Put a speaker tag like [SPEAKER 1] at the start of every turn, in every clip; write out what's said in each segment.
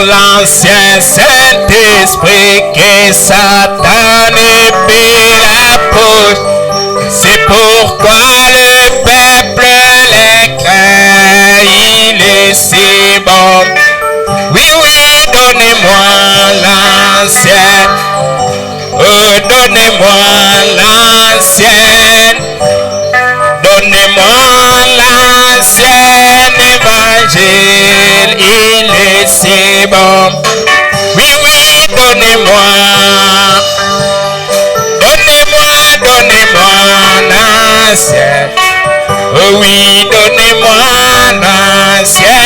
[SPEAKER 1] l'ancien Saint-Esprit que Satan épie la poche. C'est pourquoi le peuple les craint, il est si bon. Oui, oui, donnez-moi l'ancienne. Oh, donnez-moi l'ancienne. Donnez-moi l'ancien évangile, il est si bon. Oui, oui, donnez-moi. Donnez-moi, donnez-moi l'ancien. Oh oui, donnez-moi l'ancien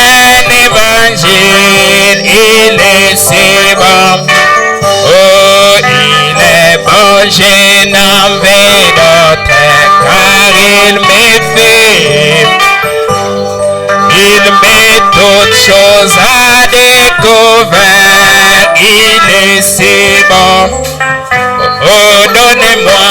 [SPEAKER 1] évangile, il est si bon. Oh, il est bon, je n'en veux d'autre, car il me fait. Il met toutes choses à découvert, il est si bon. Oh, donnez-moi.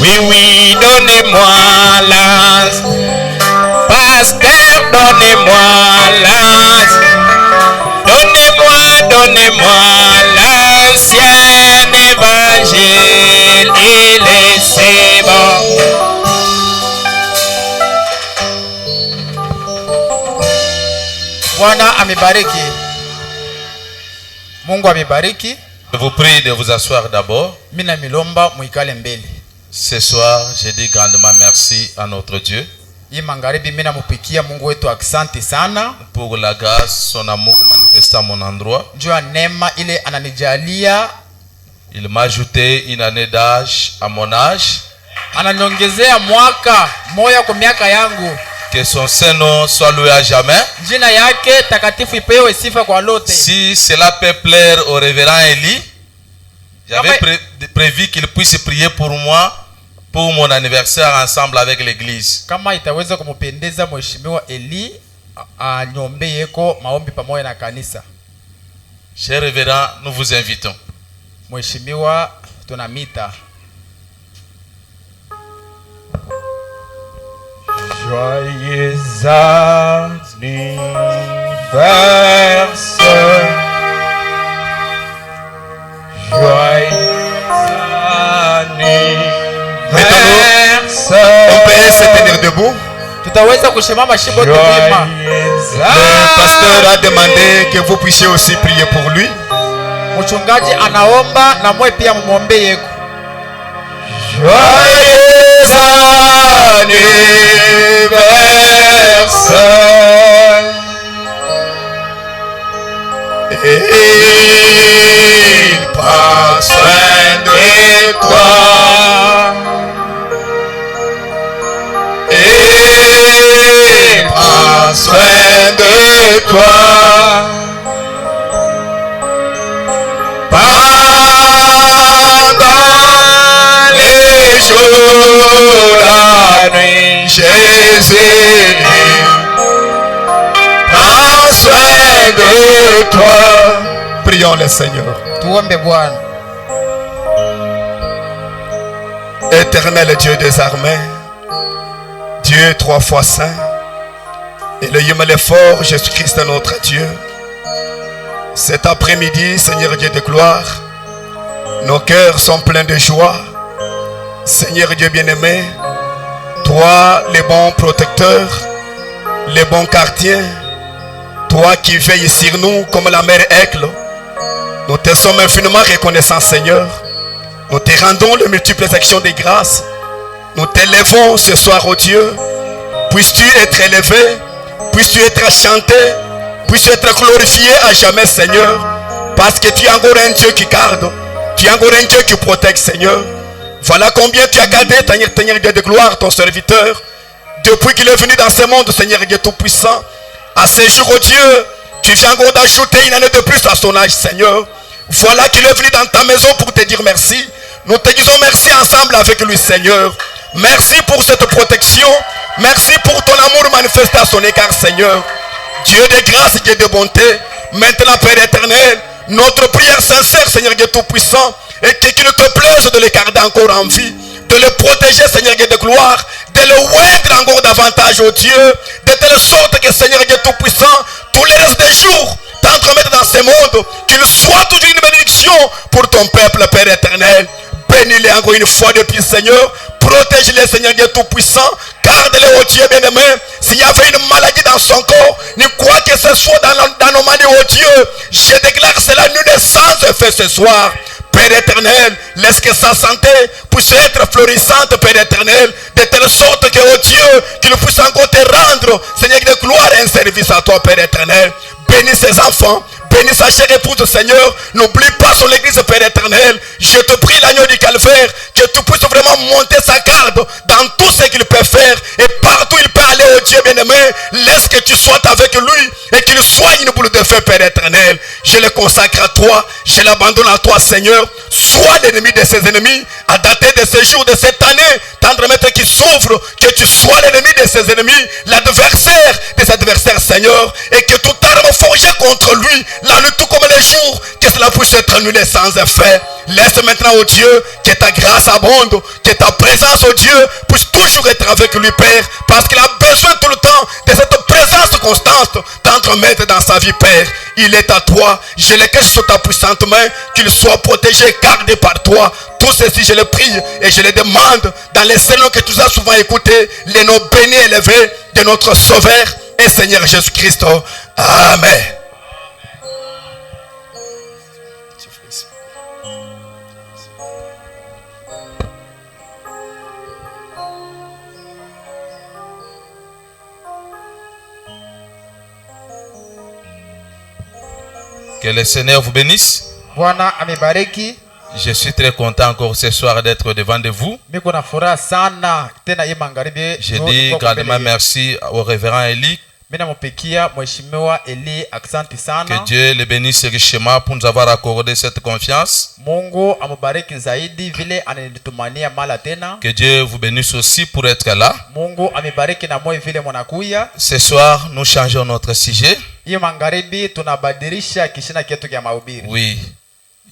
[SPEAKER 1] Oui, oui, donnez-moi l'as. Pasteur, donnez-moi l'as. Donnez-moi, donnez-moi l'ancien évangile, il est si bon.
[SPEAKER 2] Bwana amebariki. Mungu amebariki.
[SPEAKER 3] Je vous prie de vous asseoir d'abord.
[SPEAKER 2] Mina milomba muikale mbele.
[SPEAKER 3] Ce soir, je dis grandement merci à notre Dieu.
[SPEAKER 2] Hii magharibi mina mupikia Mungu wetu asante sana.
[SPEAKER 3] Pour la grâce, son amour manifesté à mon endroit.
[SPEAKER 2] Juu ya neema ile ananijalia.
[SPEAKER 3] Il m'a ajouté une année d'âge à mon âge.
[SPEAKER 2] Ananiongezea mwaka moja kwa miaka yangu.
[SPEAKER 3] Que son Saint-Nom soit loué à jamais.
[SPEAKER 2] Jina yake takatifu ipewe sifa kwa lote.
[SPEAKER 3] Si cela peut plaire au révérend Eli, j'avais prévu qu'il puisse prier pour moi pour mon anniversaire ensemble avec l'église.
[SPEAKER 2] Kama itaweza kumpendeza mheshimiwa Eli, anyombe yeko maombi pamoja na kanisa.
[SPEAKER 3] Cher révérend, nous vous invitons.
[SPEAKER 2] Mheshimiwa tunamita.
[SPEAKER 1] Joyeux anniversaire. Joyeux anniversaire.
[SPEAKER 4] On peut se tenir debout.
[SPEAKER 2] Tutaweza kushimama shibo tupima.
[SPEAKER 4] Le pasteur a demandé que vous puissiez aussi prier pour lui.
[SPEAKER 2] Mchungaji anaomba na mwe pia muombe yeko.
[SPEAKER 1] Joyeux anniversaire.
[SPEAKER 4] Il prend soin de toi. Il prend soin de toi. Pendant les jours, la nuit, Jésus prends soin de toi. Prions le Seigneur.
[SPEAKER 2] Tuombe Bwana.
[SPEAKER 4] Éternel Dieu des armées, Dieu trois fois saint, Elohim le fort, Jésus-Christ notre Dieu. Cet après-midi, Seigneur Dieu de gloire, nos cœurs sont pleins de joie. Seigneur Dieu bien-aimé, toi le bon protecteur, le bon quartier, toi qui veilles sur nous comme la mère Aigle, nous te sommes infiniment reconnaissants, Seigneur. Nous te rendons les multiples actions de grâce. Nous t'élevons ce soir, oh Dieu. Puisses-tu être élevé, puisses-tu être chanté, puisses-tu être glorifié à jamais, Seigneur. Parce que tu es encore un Dieu qui garde, tu es encore un Dieu qui protège, Seigneur. Voilà combien tu as gardé, Seigneur Dieu de gloire, ton serviteur. Depuis qu'il est venu dans ce monde, Seigneur Dieu Tout-Puissant. À ce jour, oh Dieu, tu viens encore d'ajouter une année de plus à son âge, Seigneur. Voilà qu'il est venu dans ta maison pour te dire merci. Nous te disons merci ensemble avec lui, Seigneur. Merci pour cette protection. Merci pour ton amour manifesté à son égard, Seigneur. Dieu de grâce, Dieu de bonté. Maintenant, Père éternel, Notre prière sincère, Seigneur Dieu Tout-Puissant, est qu'il te plaise de les garder encore en vie, de les protéger, Seigneur Dieu de gloire, de le oindre encore davantage, oh Dieu, de telle sorte que, Seigneur Dieu Tout-Puissant, tous les restes des jours, t'entremettre dans ce monde, qu'il soit toujours une bénédiction pour ton peuple, Père éternel. Bénis-les encore une fois depuis, Seigneur. Protège-les, Seigneur Dieu Tout-Puissant. Garde-les, oh Dieu bien-aimé. S'il y avait une maladie dans son corps, ni quoi que ce soit dans nos mains, oh Dieu, je déclare cela nul et sans effet ce soir. Père éternel, laisse que sa santé puisse être florissante, Père éternel, de telle sorte que, oh Dieu, qu'il puisse encore te rendre, Seigneur de gloire, un service à toi, Père éternel. Bénis ses enfants, bénis sa chère épouse, Seigneur. N'oublie pas son église, Père éternel. Je te prie, l'agneau du calvaire, que tu puisses vraiment monter sa garde dans tout ce qu'il peut faire. Et partout il peut aller, oh Dieu bien-aimé, laisse que tu sois avec lui et qu'il soit une boule de feu, Père éternel. Je le consacre à toi, je l'abandonne à toi, Seigneur. Sois l'ennemi de ses ennemis, à dater de ce jour, de cette année, tendre maître qui souffre, que tu sois l'ennemi de ses ennemis, l'adversaire des adversaires, Seigneur, et que toute arme forgée contre lui, la lutte tout comme les jours, que cela puisse être annulé sans effet. Laisse maintenant, oh Dieu, que ta grâce abonde, que ta présence, oh Dieu, puisse toujours être avec lui, Père, parce qu'il a besoin tout le temps de cette présence constante d'entremettre dans sa vie, Père. Il est à toi, je le cache sous ta puissante main, qu'il soit protégé, gardé par toi. Tout ceci, je le prie et je le demande dans les sermons que tu as souvent écoutés, les noms bénis et élevés de notre Sauveur et Seigneur Jésus-Christ. Amen.
[SPEAKER 3] Que le Seigneur vous bénisse.
[SPEAKER 2] Bwana amebariki.
[SPEAKER 3] Je suis très content encore ce soir d'être devant de vous.
[SPEAKER 2] Miko na furaha sana tena hii magharibi.
[SPEAKER 3] Je dis grandement merci au révérend Eli.
[SPEAKER 2] Mina mupikia mheshimiwa Eli, asante sana.
[SPEAKER 3] Que Dieu le bénisse richement pour nous avoir accordé cette confiance.
[SPEAKER 2] Mungu amubariki zaidi vile ananitumania mala tena.
[SPEAKER 3] Que Dieu vous bénisse aussi pour être là.
[SPEAKER 2] Mungu amebariki na moyo vile mnakuya.
[SPEAKER 3] Ce soir, nous changeons notre sujet.
[SPEAKER 2] Hii magharibi tunabadilisha kishina kietu kya mahubiri.
[SPEAKER 3] Oui.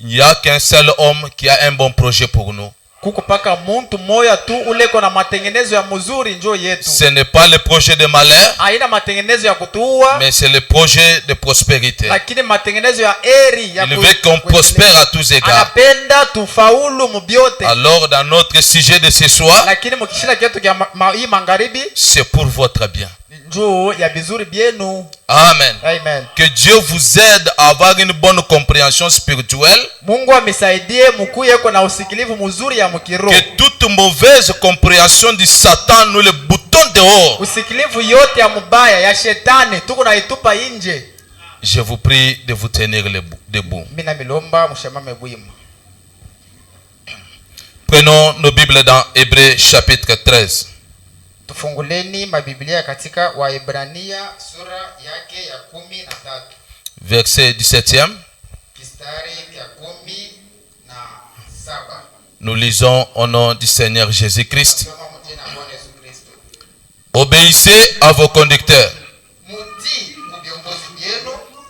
[SPEAKER 3] Il n'y a qu'un seul homme qui a un bon projet pour nous.
[SPEAKER 2] Kuko paka muntu moya tu uleko na matengenezo ya mzuri njoo yetu.
[SPEAKER 3] Ce n'est pas le projet de malheur,
[SPEAKER 2] Haina matengenezo ya kutuua,
[SPEAKER 3] mais c'est le projet de prospérité.
[SPEAKER 2] lakini matengenezo ya eri ya
[SPEAKER 3] Il veut qu'on prospère à tous égards.
[SPEAKER 2] Anapenda tufaulu mubyote.
[SPEAKER 3] Alors, dans notre sujet de ce soir,
[SPEAKER 2] Lakini mukishina kietu kya hii magharibi
[SPEAKER 3] c'est pour votre bien.
[SPEAKER 2] njoo ya bizuri byenu.
[SPEAKER 3] Amen.
[SPEAKER 2] Amen.
[SPEAKER 3] Que Dieu vous aide à avoir une bonne compréhension spirituelle.
[SPEAKER 2] Mungu amisaidie mukuye kwa na usikilivu mzuri ya mkiroho.
[SPEAKER 3] Que toute mauvaise compréhension du Satan nous le boutons dehors.
[SPEAKER 2] Usikilivu yote ya mubaya ya shetani tuko na itupa nje.
[SPEAKER 3] Je vous prie de vous tenir debout.
[SPEAKER 2] Mina milomba mshamame bwima.
[SPEAKER 3] Prenons nos Bibles dans Hébreux chapitre 13.
[SPEAKER 2] Tufunguleni mabiblia katika Waebrania sura yake ya 13.
[SPEAKER 3] Verset 17e.
[SPEAKER 2] Kistari ya 17.
[SPEAKER 3] Nous lisons au nom du Seigneur Jésus-Christ. Obéissez à vos conducteurs.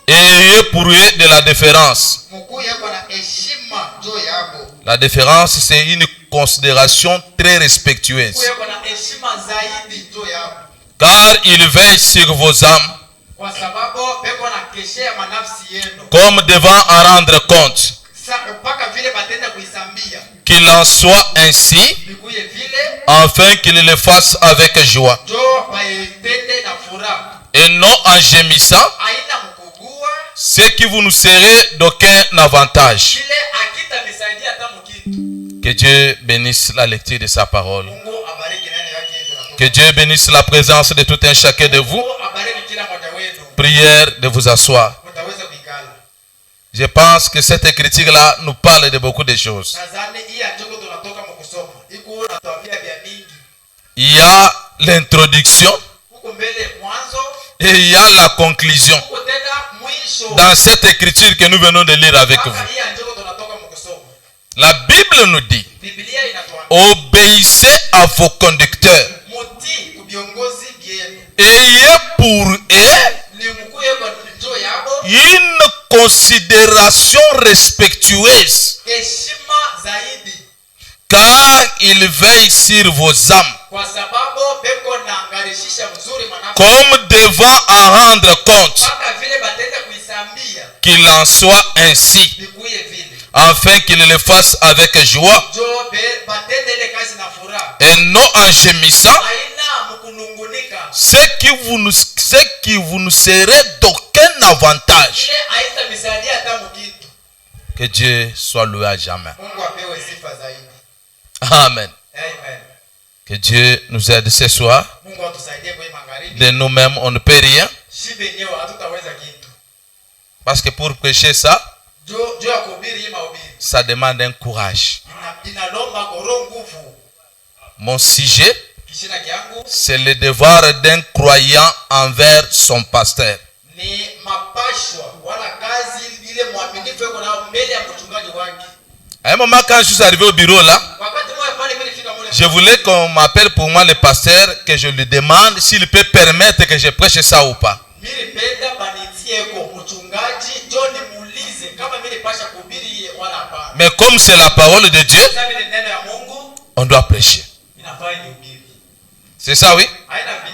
[SPEAKER 3] Et ayez pour eux de la déférence. La déférence, c'est une considération très respectueuse. Car il veille sur vos âmes comme devant en rendre compte. Qu'il en soit ainsi, afin qu'il le fasse avec joie et non en gémissant, ce qui vous nous serez d'aucun avantage. Que Dieu bénisse la lecture de sa parole. Que Dieu bénisse la présence de tout un chacun de vous. Prière de vous asseoir. Je pense que cette écriture-là nous parle de beaucoup de choses. Il y a l'introduction et il y a la conclusion dans cette écriture que nous venons de lire avec vous. La Bible nous dit: obéissez à vos conducteurs. Ayez pour eux une considération respectueuse,
[SPEAKER 2] heshima zaidi,
[SPEAKER 3] car il veille sur vos âmes,
[SPEAKER 2] kwa sababu beko naangarishisha mzuri manako,
[SPEAKER 3] comme devant en rendre compte,
[SPEAKER 2] mpaka vile batende kuisambia
[SPEAKER 3] qu'il en soit ainsi,
[SPEAKER 2] bikuye vile,
[SPEAKER 3] afin qu'il le fasse avec joie
[SPEAKER 2] jo batende ile kazi na furaha,
[SPEAKER 3] et non en gémissant,
[SPEAKER 2] haina mkunungunika,
[SPEAKER 3] ce qui vous ne serez d'aucun avantage.
[SPEAKER 2] ile haita misaidia hata mkitu.
[SPEAKER 3] Que Dieu soit loué à jamais.
[SPEAKER 2] Mungu apewe sifa zaidi.
[SPEAKER 3] Amen.
[SPEAKER 2] Amen.
[SPEAKER 3] Que Dieu nous aide ce soir.
[SPEAKER 2] Mungu atusaidie kwa magharibi.
[SPEAKER 3] De nous-mêmes, on ne peut rien.
[SPEAKER 2] Shibe yenyewe hatutaweza kitu.
[SPEAKER 3] Parce que pour prêcher ça,
[SPEAKER 2] Jo ya kuhubiri hii mahubiri,
[SPEAKER 3] ça demande un courage.
[SPEAKER 2] inalomba goro nguvu.
[SPEAKER 3] Mon sujet,
[SPEAKER 2] Kishina kyangu
[SPEAKER 3] c'est le devoir d'un croyant envers son pasteur.
[SPEAKER 2] ni mapashwa wala kazi ile mwaminifu yuko na mbele ya mchungaji wake.
[SPEAKER 3] À un moment, quand je suis arrivé au bureau là,
[SPEAKER 2] Wakati mmoja pale mimi nifika mule,
[SPEAKER 3] je voulais qu'on m'appelle pour moi le pasteur, que je lui demande s'il peut permettre que je prêche ça ou pas.
[SPEAKER 2] mimi penda banitie kwa mchungaji John muulize kama mimi pasha kuhubiri wala hapana.
[SPEAKER 3] Mais comme c'est la parole de Dieu,
[SPEAKER 2] Sasa ni neno ya Mungu,
[SPEAKER 3] on doit prêcher.
[SPEAKER 2] inafaa nihubiri.
[SPEAKER 3] C'est ça, oui?
[SPEAKER 2] Haina vipi.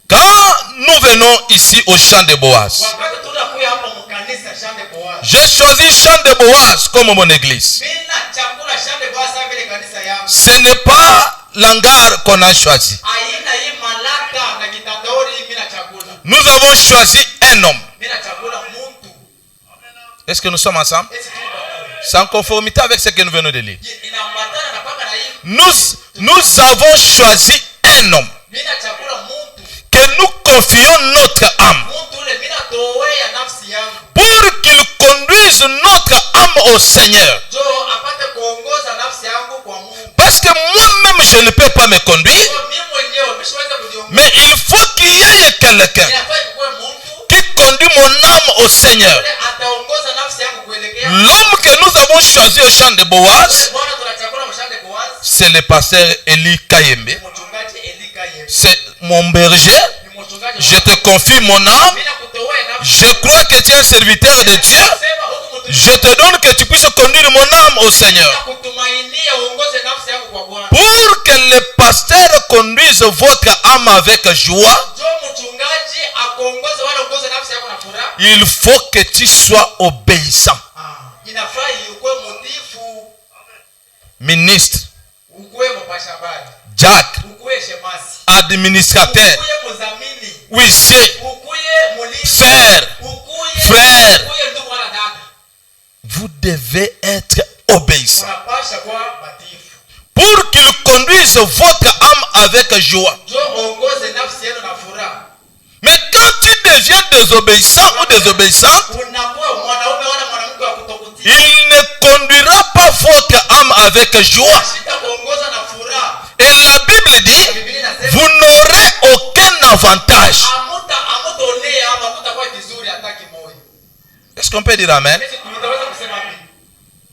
[SPEAKER 3] Quand nous venons ici au champ de Boaz,
[SPEAKER 2] Wakati tunakuja hapa mkanisa Shande Boaz,
[SPEAKER 3] j'ai choisi champ de Boaz comme mon église.
[SPEAKER 2] mimi na chakula Shande Boaz kama vile kanisa yangu.
[SPEAKER 3] Ce n'est pas l'hangar qu'on a choisi.
[SPEAKER 2] Aina hii malaka na kitandauri mimi na chakula.
[SPEAKER 3] Nous avons choisi un homme.
[SPEAKER 2] Mimi na chakula mtu.
[SPEAKER 3] Est-ce que nous sommes ensemble?
[SPEAKER 2] Esi tu baba.
[SPEAKER 3] C'est en conformité avec ce que nous venons de lire.
[SPEAKER 2] Inaambatana na paka na hii.
[SPEAKER 3] Nous avons choisi un homme
[SPEAKER 2] Mimi na chakula mtu.
[SPEAKER 3] que nous confions notre âme
[SPEAKER 2] Mtu ule mimi natoa nafsi yangu.
[SPEAKER 3] pour qu'il conduise notre âme au Seigneur.
[SPEAKER 2] Jo apate kuongoza nafsi yangu kwa Mungu.
[SPEAKER 3] Parce que moi-même, je ne peux pas me conduire,
[SPEAKER 2] Mimi mwenyewe msiweza kujiongoza.
[SPEAKER 3] mais il faut qu'il y ait quelqu'un
[SPEAKER 2] Inafaa kuwa mtu
[SPEAKER 3] qui conduit mon âme au Seigneur.
[SPEAKER 2] yule ataongoza nafsi yangu kuelekea.
[SPEAKER 3] L'homme que nous avons choisi au champ de Boaz,
[SPEAKER 2] Bwana tunachakula mshande Boaz.
[SPEAKER 3] c'est le pasteur Eli Kayembe.
[SPEAKER 2] Mchungaji Elika yeye.
[SPEAKER 3] C'est mon berger.
[SPEAKER 2] Ni mchungaji.
[SPEAKER 3] Je te confie mon âme.
[SPEAKER 2] Mimi nakutoa nafsi.
[SPEAKER 3] Je crois que tu es un serviteur de Dieu.
[SPEAKER 2] Sema huku mtu.
[SPEAKER 3] Je te donne que tu puisses conduire mon âme au Seigneur.
[SPEAKER 2] Kutumainia uongoze nafsi yangu kwa Bwana.
[SPEAKER 3] Pour que le pasteur conduise votre âme avec joie,
[SPEAKER 2] Jo mchungaji akuongoze wala uongoze nafsi yako na furaha.
[SPEAKER 3] il faut que tu sois obéissant.
[SPEAKER 2] Inafaa ukuwe mtiifu,
[SPEAKER 3] Ministre,
[SPEAKER 2] ukuwe mpasha habari,
[SPEAKER 3] diacre,
[SPEAKER 2] ukuwe shemasi,
[SPEAKER 3] administrateur,
[SPEAKER 2] ukuwe mdhamini,
[SPEAKER 3] huissier,
[SPEAKER 2] ukuwe mlinzi,
[SPEAKER 3] frère,
[SPEAKER 2] ukuwe
[SPEAKER 3] frère.
[SPEAKER 2] ukuwe ndugu wala dada.
[SPEAKER 3] Vous devez être obéissant.
[SPEAKER 2] Unapasha kuwa mtiifu.
[SPEAKER 3] Pour qu'il conduise votre âme avec joie.
[SPEAKER 2] Jo ongoze nafsi yenu na furaha.
[SPEAKER 3] Mais quand tu deviens désobéissant ou désobéissante,
[SPEAKER 2] Unakuwa mwanaume wala mwanamke wa kutokutii.
[SPEAKER 3] il ne conduira pas votre âme avec joie.
[SPEAKER 2] Sitakuongoza na furaha.
[SPEAKER 3] Et la Bible dit,
[SPEAKER 2] Biblia inasema
[SPEAKER 3] vous n'aurez aucun avantage.
[SPEAKER 2] hamutaonea ama hamutakuwa vizuri hata kimoja.
[SPEAKER 3] Est-ce qu'on peut dire amen?
[SPEAKER 2] Sisi tunaweza kusema hivi.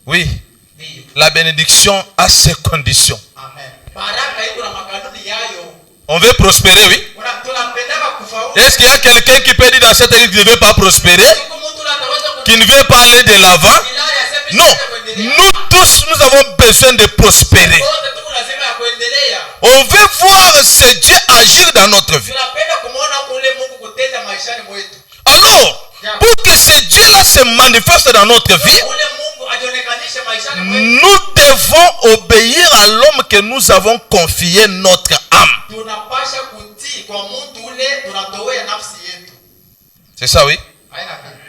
[SPEAKER 3] Oui.
[SPEAKER 2] Ndio.
[SPEAKER 3] La bénédiction a ses conditions.
[SPEAKER 2] Amen. Baraka iko na makanuni yayo.
[SPEAKER 3] On veut prospérer, oui.
[SPEAKER 2] Tunapendaka kufaulu.
[SPEAKER 3] Est-ce qu'il y a quelqu'un qui peut dire dans cette église qu'il ne veut pas prospérer?
[SPEAKER 2] Siku mtu ataweza
[SPEAKER 3] Qui ne veut pas aller de l'avant? Non. Nous tous, nous avons besoin de prospérer.
[SPEAKER 2] Wote tu lazima ya kuendelea.
[SPEAKER 3] On veut voir ce Dieu agir dans notre vie.
[SPEAKER 2] Tunapenda kumuona kule Mungu kutenda maishani mwetu.
[SPEAKER 3] Alors, pour que ce Dieu-là se manifeste dans notre vie,
[SPEAKER 2] Ule Mungu ajionekanishe maishani mwetu.
[SPEAKER 3] nous devons obéir à l'homme que nous avons confié notre âme.
[SPEAKER 2] Tunapasha kutii kwa mtu ule tunatoa nafsi yetu.
[SPEAKER 3] C'est ça, oui?
[SPEAKER 2] Haina vipi.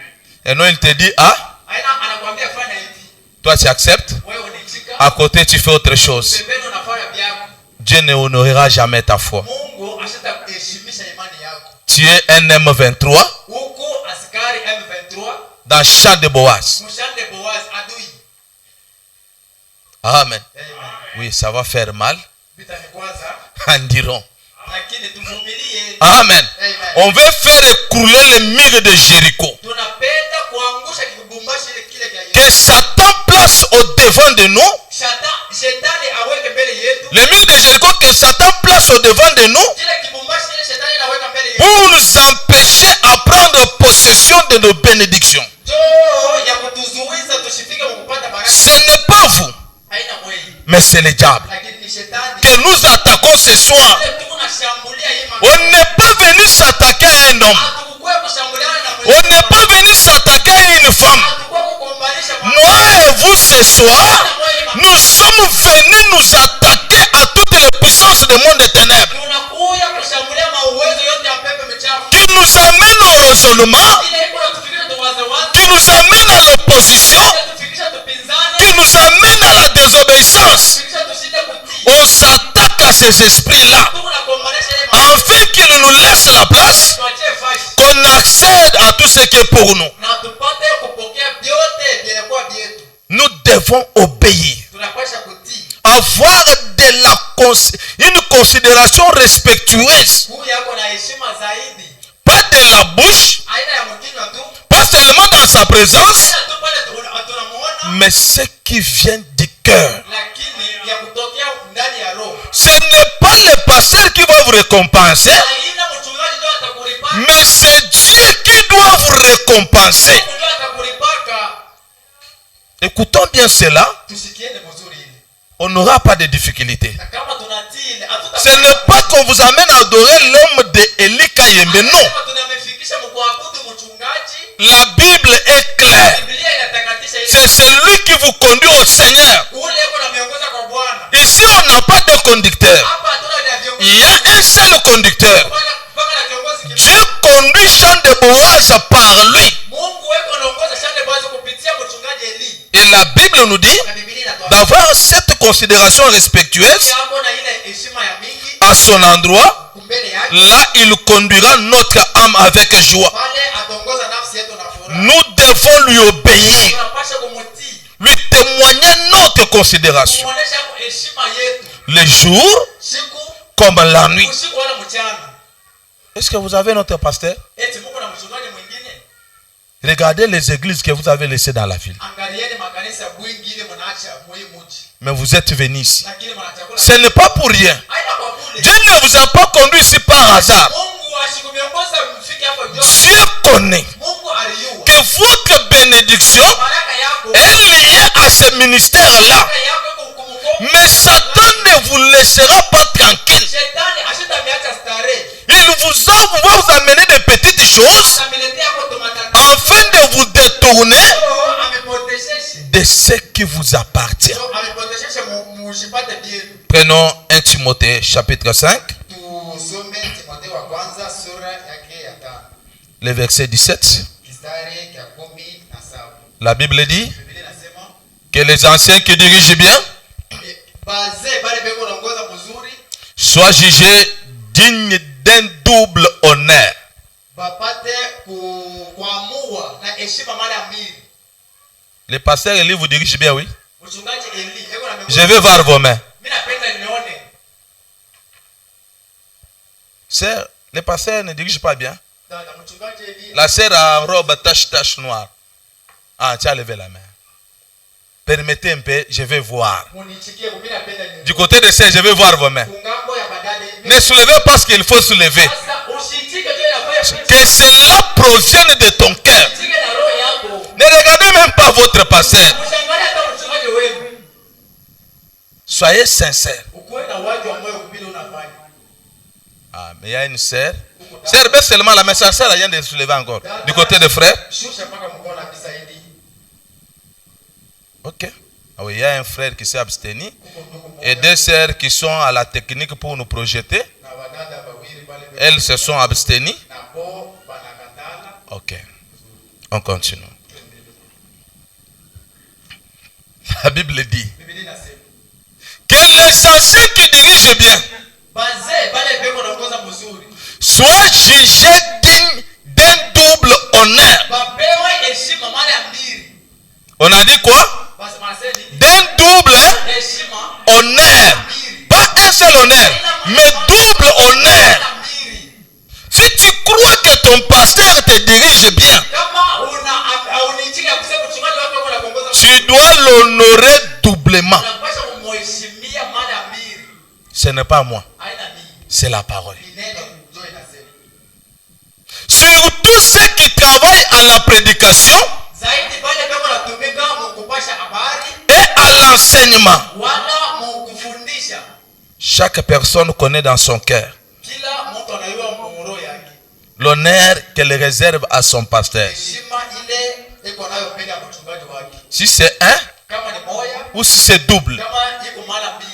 [SPEAKER 3] Et non, il te dit, ah,
[SPEAKER 2] Haina anakuambia fanya hivi.
[SPEAKER 3] toi tu acceptes,
[SPEAKER 2] Wewe unichika.
[SPEAKER 3] à côté tu fais autre chose.
[SPEAKER 2] Pembeni unafanya vyako.
[SPEAKER 3] Dieu ne honorera jamais ta foi.
[SPEAKER 2] Mungu ashatakuheshimisha imani yako.
[SPEAKER 3] Tu es un M23
[SPEAKER 2] Huko askari M23
[SPEAKER 3] dans champ de Boaz.
[SPEAKER 2] mshande Boaz adui.
[SPEAKER 3] Amen.
[SPEAKER 2] Amen.
[SPEAKER 3] Oui, ça va faire mal,
[SPEAKER 2] Vita ni kwanza
[SPEAKER 3] en diront.
[SPEAKER 2] lakini tuvumilie.
[SPEAKER 3] Amen.
[SPEAKER 2] Amen.
[SPEAKER 3] On veut faire écrouler les murs de Jéricho.
[SPEAKER 2] Tunapenda kuangusha kibumbashi kile kile.
[SPEAKER 3] Que Satan place au devant de nous.
[SPEAKER 2] Shetani aweke mbele yetu.
[SPEAKER 3] Les murs de Jéricho que Satan place au devant de nous
[SPEAKER 2] Kile kibumbashi kile shetani anaweka mbele yetu.
[SPEAKER 3] pour nous empêcher à prendre possession de nos bénédictions. Ce n'est pas vous, mais c'est le diable que nous attaquons ce soir. On n'est pas venu s'attaquer à un homme. On n'est pas venu s'attaquer à une femme. Moi et vous ce soir, nous sommes venus nous attaquer à toutes les puissances du monde des ténèbres qui nous amènent au raisonnement, qui nous amènent à l'opposition, qui nous amènent à la désobéissance. On s'attaque à ces esprits-là afin qu'ils nous laissent la place, qu'on accède à tout ce qui est pour nous. Nous devons obéir, avoir une considération respectueuse, pas de la bouche, pas seulement dans sa présence, mais ce qui vient du cœur. Ce n'est pas le pasteur qui va vous récompenser, mais c'est Dieu qui doit vous récompenser. Écoutons bien cela, on n'aura pas de difficultés. Ce n'est pas qu'on vous amène à adorer l'homme de Eli Kayembe, non. La Bible est claire. C'est celui qui vous conduit au Seigneur. Ici, on n'a pas de conducteur. Il y a un seul conducteur. Dieu conduit Jean de Boaz par lui. Et la Bible nous dit d'avoir cette considération respectueuse à son endroit. Là, il conduira notre âme avec joie. Nous devons lui obéir, lui témoigner notre considération, le jour comme la nuit. Est-ce que vous avez notre pasteur? Regardez les églises que vous avez laissées dans la ville. Mais vous êtes venus ici. Ce n'est pas pour rien. Dieu ne vous a pas conduit ici par hasard. Dieu connaît que votre bénédiction est liée à ce ministère-là. Mais Satan ne vous laissera pas tranquille. Il va vous amener des petites choses afin de vous détourner de ce qui vous appartient. Prenons 1 Timothée chapitre 5, le verset 17. La Bible dit que les anciens qui dirigent bien soient jugés dignes d'un double honneur. Le pasteur Eli vous dirige bien, oui? Je vais voir vos mains. Sœur, le pasteur ne dirige pas bien. La sœur a une robe tache noire. Ah, tu as levé la main. Permettez un peu, je vais voir. Du côté de sœur, je vais voir vos mains. Ne soulevez pas ce qu'il faut soulever. Que cela provienne de ton cœur. Ne regardez même pas votre pasteur. Soyez sincères. Ah, mais il y a une sœur. Sœur, baisse seulement la main. Sa sœur a rien de soulever encore. Du côté des frères. Ok. Ah oui, il y a un frère qui s'est abstenu. Et deux sœurs qui sont à la technique pour nous projeter. Elles se sont abstenues. Ok. On continue. La Bible dit que les anciens qui dirigent bien soient jugés dignes d'un double honneur. On a dit quoi? D'un double honneur. Pas un seul honneur, mais double honneur. Si tu crois que ton pasteur te dirige bien, tu dois l'honorer doublement. Ce n'est pas moi, c'est la parole. Surtout ceux qui travaillent dans la prédication
[SPEAKER 2] zaidi pale kama unatumika mkupasha habari
[SPEAKER 3] et à l'enseignement.
[SPEAKER 2] wala mkufundisha.
[SPEAKER 3] Chaque personne connaît dans son cœur
[SPEAKER 2] Kila mtu anayua mumuro yake
[SPEAKER 3] l'honneur qu'elle réserve à son pasteur.
[SPEAKER 2] heshima ile iko nayo mbele ya mchungaji wake,
[SPEAKER 3] Si c'est un
[SPEAKER 2] kama ni moja
[SPEAKER 3] ou si c'est double.
[SPEAKER 2] kama iko mara mbili.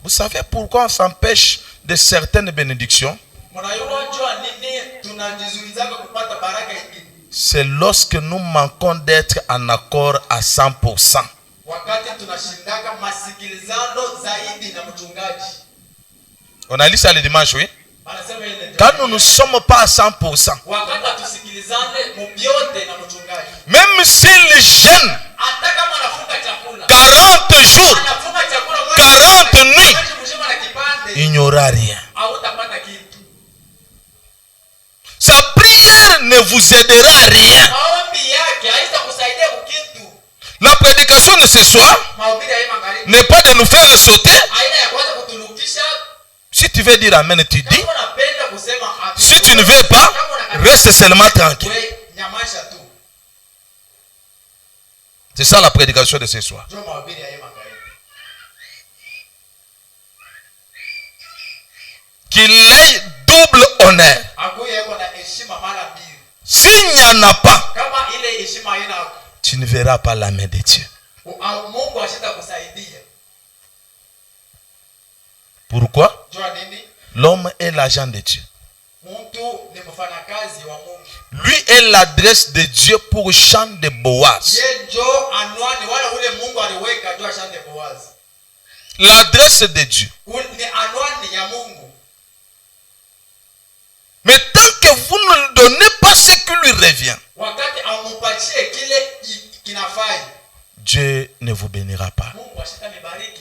[SPEAKER 3] Vous savez pourquoi on s'empêche de certaines bénédictions?
[SPEAKER 2] Mnayua jua nini tunajizuizaka kupata baraka ingine?
[SPEAKER 3] C'est lorsque nous manquons d'être en accord à 100%.
[SPEAKER 2] Wakati tunashindaka masikilizano zaidi na mchungaji.
[SPEAKER 3] On a lu ça le dimanche, oui?
[SPEAKER 2] Anasema ile
[SPEAKER 3] Quand nous ne sommes pas à 100%,
[SPEAKER 2] wakati tusikilizane mubiote na mchungaji.
[SPEAKER 3] même s'il jeûne
[SPEAKER 2] Hata kama anafunga chakula
[SPEAKER 3] 40 jours,
[SPEAKER 2] anafunga chakula
[SPEAKER 3] 40 nuits,
[SPEAKER 2] mwezi mzima na kipande
[SPEAKER 3] il n'y aura rien.
[SPEAKER 2] hautapata kitu.
[SPEAKER 3] Sa prière ne vous aidera à rien.
[SPEAKER 2] Maombi yake haitakusaidia kukitu.
[SPEAKER 3] La prédication de ce soir
[SPEAKER 2] Mahubiri ya magharibi
[SPEAKER 3] n'est pas de nous faire sauter.
[SPEAKER 2] aina ya kwanza kutulukisha.
[SPEAKER 3] Si tu veux dire amen, tu dis.
[SPEAKER 2] Kama unapenda kusema amen,
[SPEAKER 3] Si tu ne veux pas, reste seulement tranquille.
[SPEAKER 2] wewe nyamasha tu.
[SPEAKER 3] C'est ça la prédication de ce soir.
[SPEAKER 2] Ndio mahubiri ya magharibi.
[SPEAKER 3] Qu'il ait double honneur.
[SPEAKER 2] Akuye yako na heshima mara mbili.
[SPEAKER 3] S'il n'y en a pas,
[SPEAKER 2] Kama ile heshima haina,
[SPEAKER 3] tu ne verras pas la main de Dieu.
[SPEAKER 2] Mungu ashitakusaidia.
[SPEAKER 3] Pourquoi?
[SPEAKER 2] Jua nini?
[SPEAKER 3] L'homme est l'agent de Dieu.
[SPEAKER 2] Mtu ni mfanyakazi wa Mungu.
[SPEAKER 3] Lui est l'adresse de Dieu pour chant de Boaz.
[SPEAKER 2] Yeye ndio anwani wala ule Mungu aliweka jua shande Boaz.
[SPEAKER 3] L'adresse de Dieu.
[SPEAKER 2] Ni anwani ya Mungu.
[SPEAKER 3] Mais tant que vous ne lui donnez pas ce qui lui revient,
[SPEAKER 2] Wakati amupatie kile kinafai,
[SPEAKER 3] Dieu ne vous bénira pas.
[SPEAKER 2] Mungu ashitanibariki.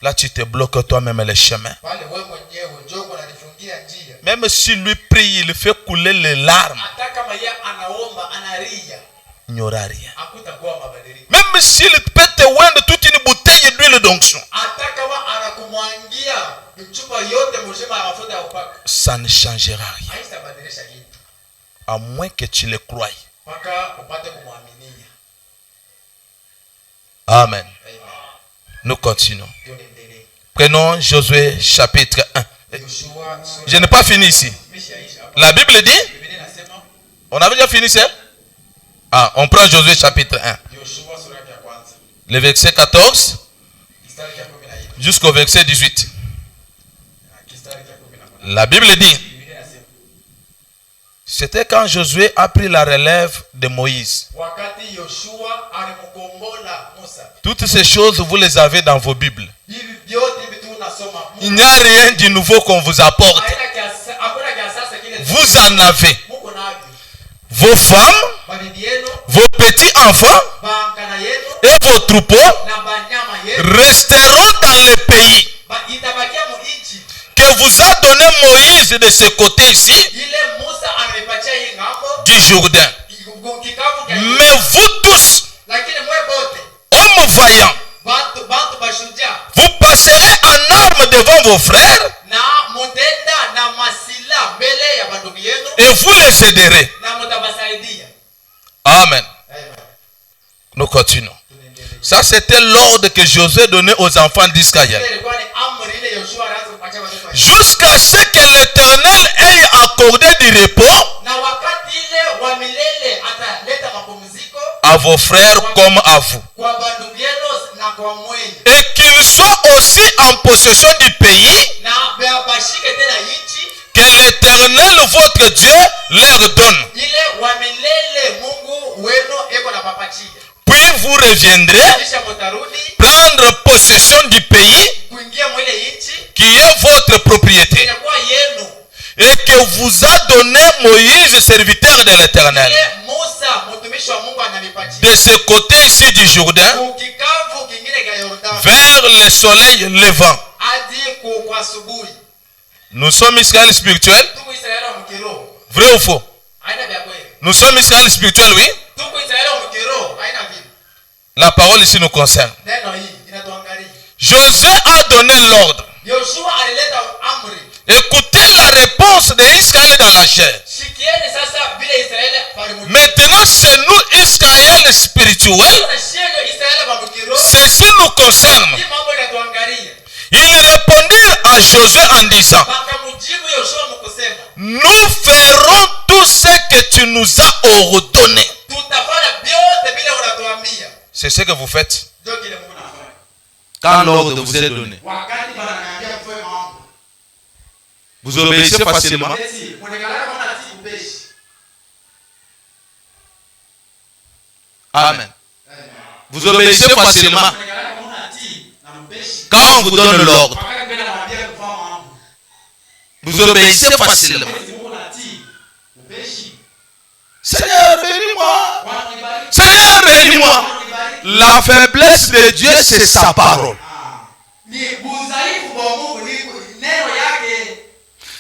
[SPEAKER 3] Là, tu te bloques toi-même les chemins.
[SPEAKER 2] Pale wewe mwenyewe njoo unanifungia njia.
[SPEAKER 3] Même si lui prie, il fait couler les larmes,
[SPEAKER 2] Hata kama yeye anaomba anaria,
[SPEAKER 3] il n'y aura rien.
[SPEAKER 2] hakutakuwa mabadiliko.
[SPEAKER 3] Même s'il peut te vendre toute une bouteille d'huile d'onction,
[SPEAKER 2] Hata kama anakumwangia chupa yote mzima ya mafuta ya upako,
[SPEAKER 3] ça ne changera rien.
[SPEAKER 2] haitabadilisha kitu
[SPEAKER 3] À moins que tu le croies.
[SPEAKER 2] mpaka upate kumwaminia.
[SPEAKER 3] Amen.
[SPEAKER 2] Amen.
[SPEAKER 3] Nous continuons.
[SPEAKER 2] Tuendelee.
[SPEAKER 3] Prenons Josué chapitre 1.
[SPEAKER 2] Yoshua
[SPEAKER 3] Je n'ai pas fini ici. La Bible dit,
[SPEAKER 2] Biblia inasema
[SPEAKER 3] on avait déjà fini ça? Ah, on prend Josué chapitre 1.
[SPEAKER 2] Yoshua sura ya kwanza
[SPEAKER 3] Le verset 14
[SPEAKER 2] mstari ya 11
[SPEAKER 3] jusqu'au verset 18.
[SPEAKER 2] mstari ya 11.
[SPEAKER 3] La Bible dit,
[SPEAKER 2] Biblia inasema
[SPEAKER 3] c'était quand Josué a pris la relève de Moïse.
[SPEAKER 2] wakati Yoshua alimkombola Musa.
[SPEAKER 3] Toutes ces choses, vous les avez dans vos Bibles.
[SPEAKER 2] Hivi vyote hivi tunasoma.
[SPEAKER 3] Il n'y a rien du nouveau qu'on vous apporte.
[SPEAKER 2] Haina kiasi, hakuna kiasi kile.
[SPEAKER 3] Vous en avez.
[SPEAKER 2] Mungu navyo.
[SPEAKER 3] Vos femmes,
[SPEAKER 2] Babibi yenu,
[SPEAKER 3] vos petits-enfants
[SPEAKER 2] bankana yenu
[SPEAKER 3] et vos troupeaux
[SPEAKER 2] na banyama yenu
[SPEAKER 3] resteront dans le pays
[SPEAKER 2] itabakia mu nchi
[SPEAKER 3] que vous a donné Moïse de ce côté ici
[SPEAKER 2] ile Musa amepatia hii ngambo
[SPEAKER 3] du Jourdain.
[SPEAKER 2] kikavu kia.
[SPEAKER 3] Mais vous tous,
[SPEAKER 2] Lakini mwe bote
[SPEAKER 3] hommes vaillants,
[SPEAKER 2] bantu bashujaa
[SPEAKER 3] vous passerez en armes devant vos frères
[SPEAKER 2] na mutenda na masila mbele ya bandugu yenu
[SPEAKER 3] et vous les aiderez.
[SPEAKER 2] na mutabasaidia.
[SPEAKER 3] Amen.
[SPEAKER 2] Amen.
[SPEAKER 3] Nous continuons. Ça, c'était l'ordre que Josué donnait aux enfants d'Israël.
[SPEAKER 2] Ile ilikuwa ni amri ile Yoshua alianza kupatia watoto wake.
[SPEAKER 3] Jusqu'à ce que l'Éternel ait accordé du repos
[SPEAKER 2] Na wakati ile wa milele ataleta mapumziko
[SPEAKER 3] à vos frères comme à vous.
[SPEAKER 2] kwa bandugu yenu na kwa mwenye
[SPEAKER 3] Et qu'ils soient aussi en possession du pays
[SPEAKER 2] na bashike tena nchi
[SPEAKER 3] que l'Éternel, votre Dieu, leur donne.
[SPEAKER 2] ile wa milele Mungu wenu eko na papatia.
[SPEAKER 3] Puis vous reviendrez
[SPEAKER 2] Kisha mutarudi
[SPEAKER 3] prendre possession du pays
[SPEAKER 2] kuingia mwele nchi
[SPEAKER 3] qui est votre propriété
[SPEAKER 2] inakuwa yenu
[SPEAKER 3] et que vous a donné Moïse, serviteur de l'Éternel.
[SPEAKER 2] ile Musa mtumishi wa Mungu anamipatia
[SPEAKER 3] De ce côté ici du Jourdain,
[SPEAKER 2] kikavu kingine cha Yordani
[SPEAKER 3] vers le soleil levant.
[SPEAKER 2] hadi kwa asubuhi.
[SPEAKER 3] Nous sommes Israël spirituel,
[SPEAKER 2] Tuko Israeli wa mkiroho
[SPEAKER 3] vrai ou faux?
[SPEAKER 2] haina vya kweli.
[SPEAKER 3] Nous sommes Israël spirituel, oui.
[SPEAKER 2] Tuko Israeli wa mkiroho haina vile.
[SPEAKER 3] La parole ici nous concerne.
[SPEAKER 2] Neno hii inatuangalia.
[SPEAKER 3] Josué a donné l'ordre
[SPEAKER 2] Yoshua alileta amri
[SPEAKER 3] Écoutez la réponse d'Israël dans la chair.
[SPEAKER 2] Sikieni sasa vile Israeli palimwambia.
[SPEAKER 3] Maintenant, c'est nous, Israël spirituel.
[SPEAKER 2] Israeli bamukiro.
[SPEAKER 3] Ceci nous concerne.
[SPEAKER 2] Hii mambo inatuangalia.
[SPEAKER 3] Ils répondirent à Josué en disant,
[SPEAKER 2] Bakamjibu Yoshua mkusema,
[SPEAKER 3] nous ferons tout ce que tu nous as ordonné.
[SPEAKER 2] tutafanya vyote vile unatuambia.
[SPEAKER 3] C'est ce que vous faites.
[SPEAKER 2] Ndio kile Mungu anafanya.
[SPEAKER 3] Quand l'ordre vous est donné,
[SPEAKER 2] Wakati bananiambia kufanya mambo.
[SPEAKER 3] vous obéissez facilement.
[SPEAKER 2] Esi, muonekana kama ati ubeshi.
[SPEAKER 3] Amen. Vous obéissez facilement
[SPEAKER 2] Muonekana kama ati na mbeshi.
[SPEAKER 3] quand on vous donne l'ordre.
[SPEAKER 2] Wakati ngine anamwambia kufanya mambo.
[SPEAKER 3] Vous obéissez facilement.
[SPEAKER 2] Mungu ati ubeshi.
[SPEAKER 3] Seigneur, bénis-moi.
[SPEAKER 2] Wananibariki.
[SPEAKER 3] Seigneur, bénis-moi. La faiblesse de Dieu, c'est sa parole.
[SPEAKER 2] Ni udhaifu wa Mungu ni neno yake.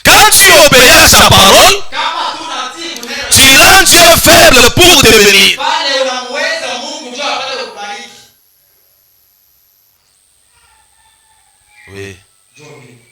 [SPEAKER 3] Quand tu obéis à sa parole,
[SPEAKER 2] Kama tunatii neno,
[SPEAKER 3] tu rends Dieu faible pour te bénir.
[SPEAKER 2] pale unamweza Mungu ndio apate kubariki.
[SPEAKER 3] Oui,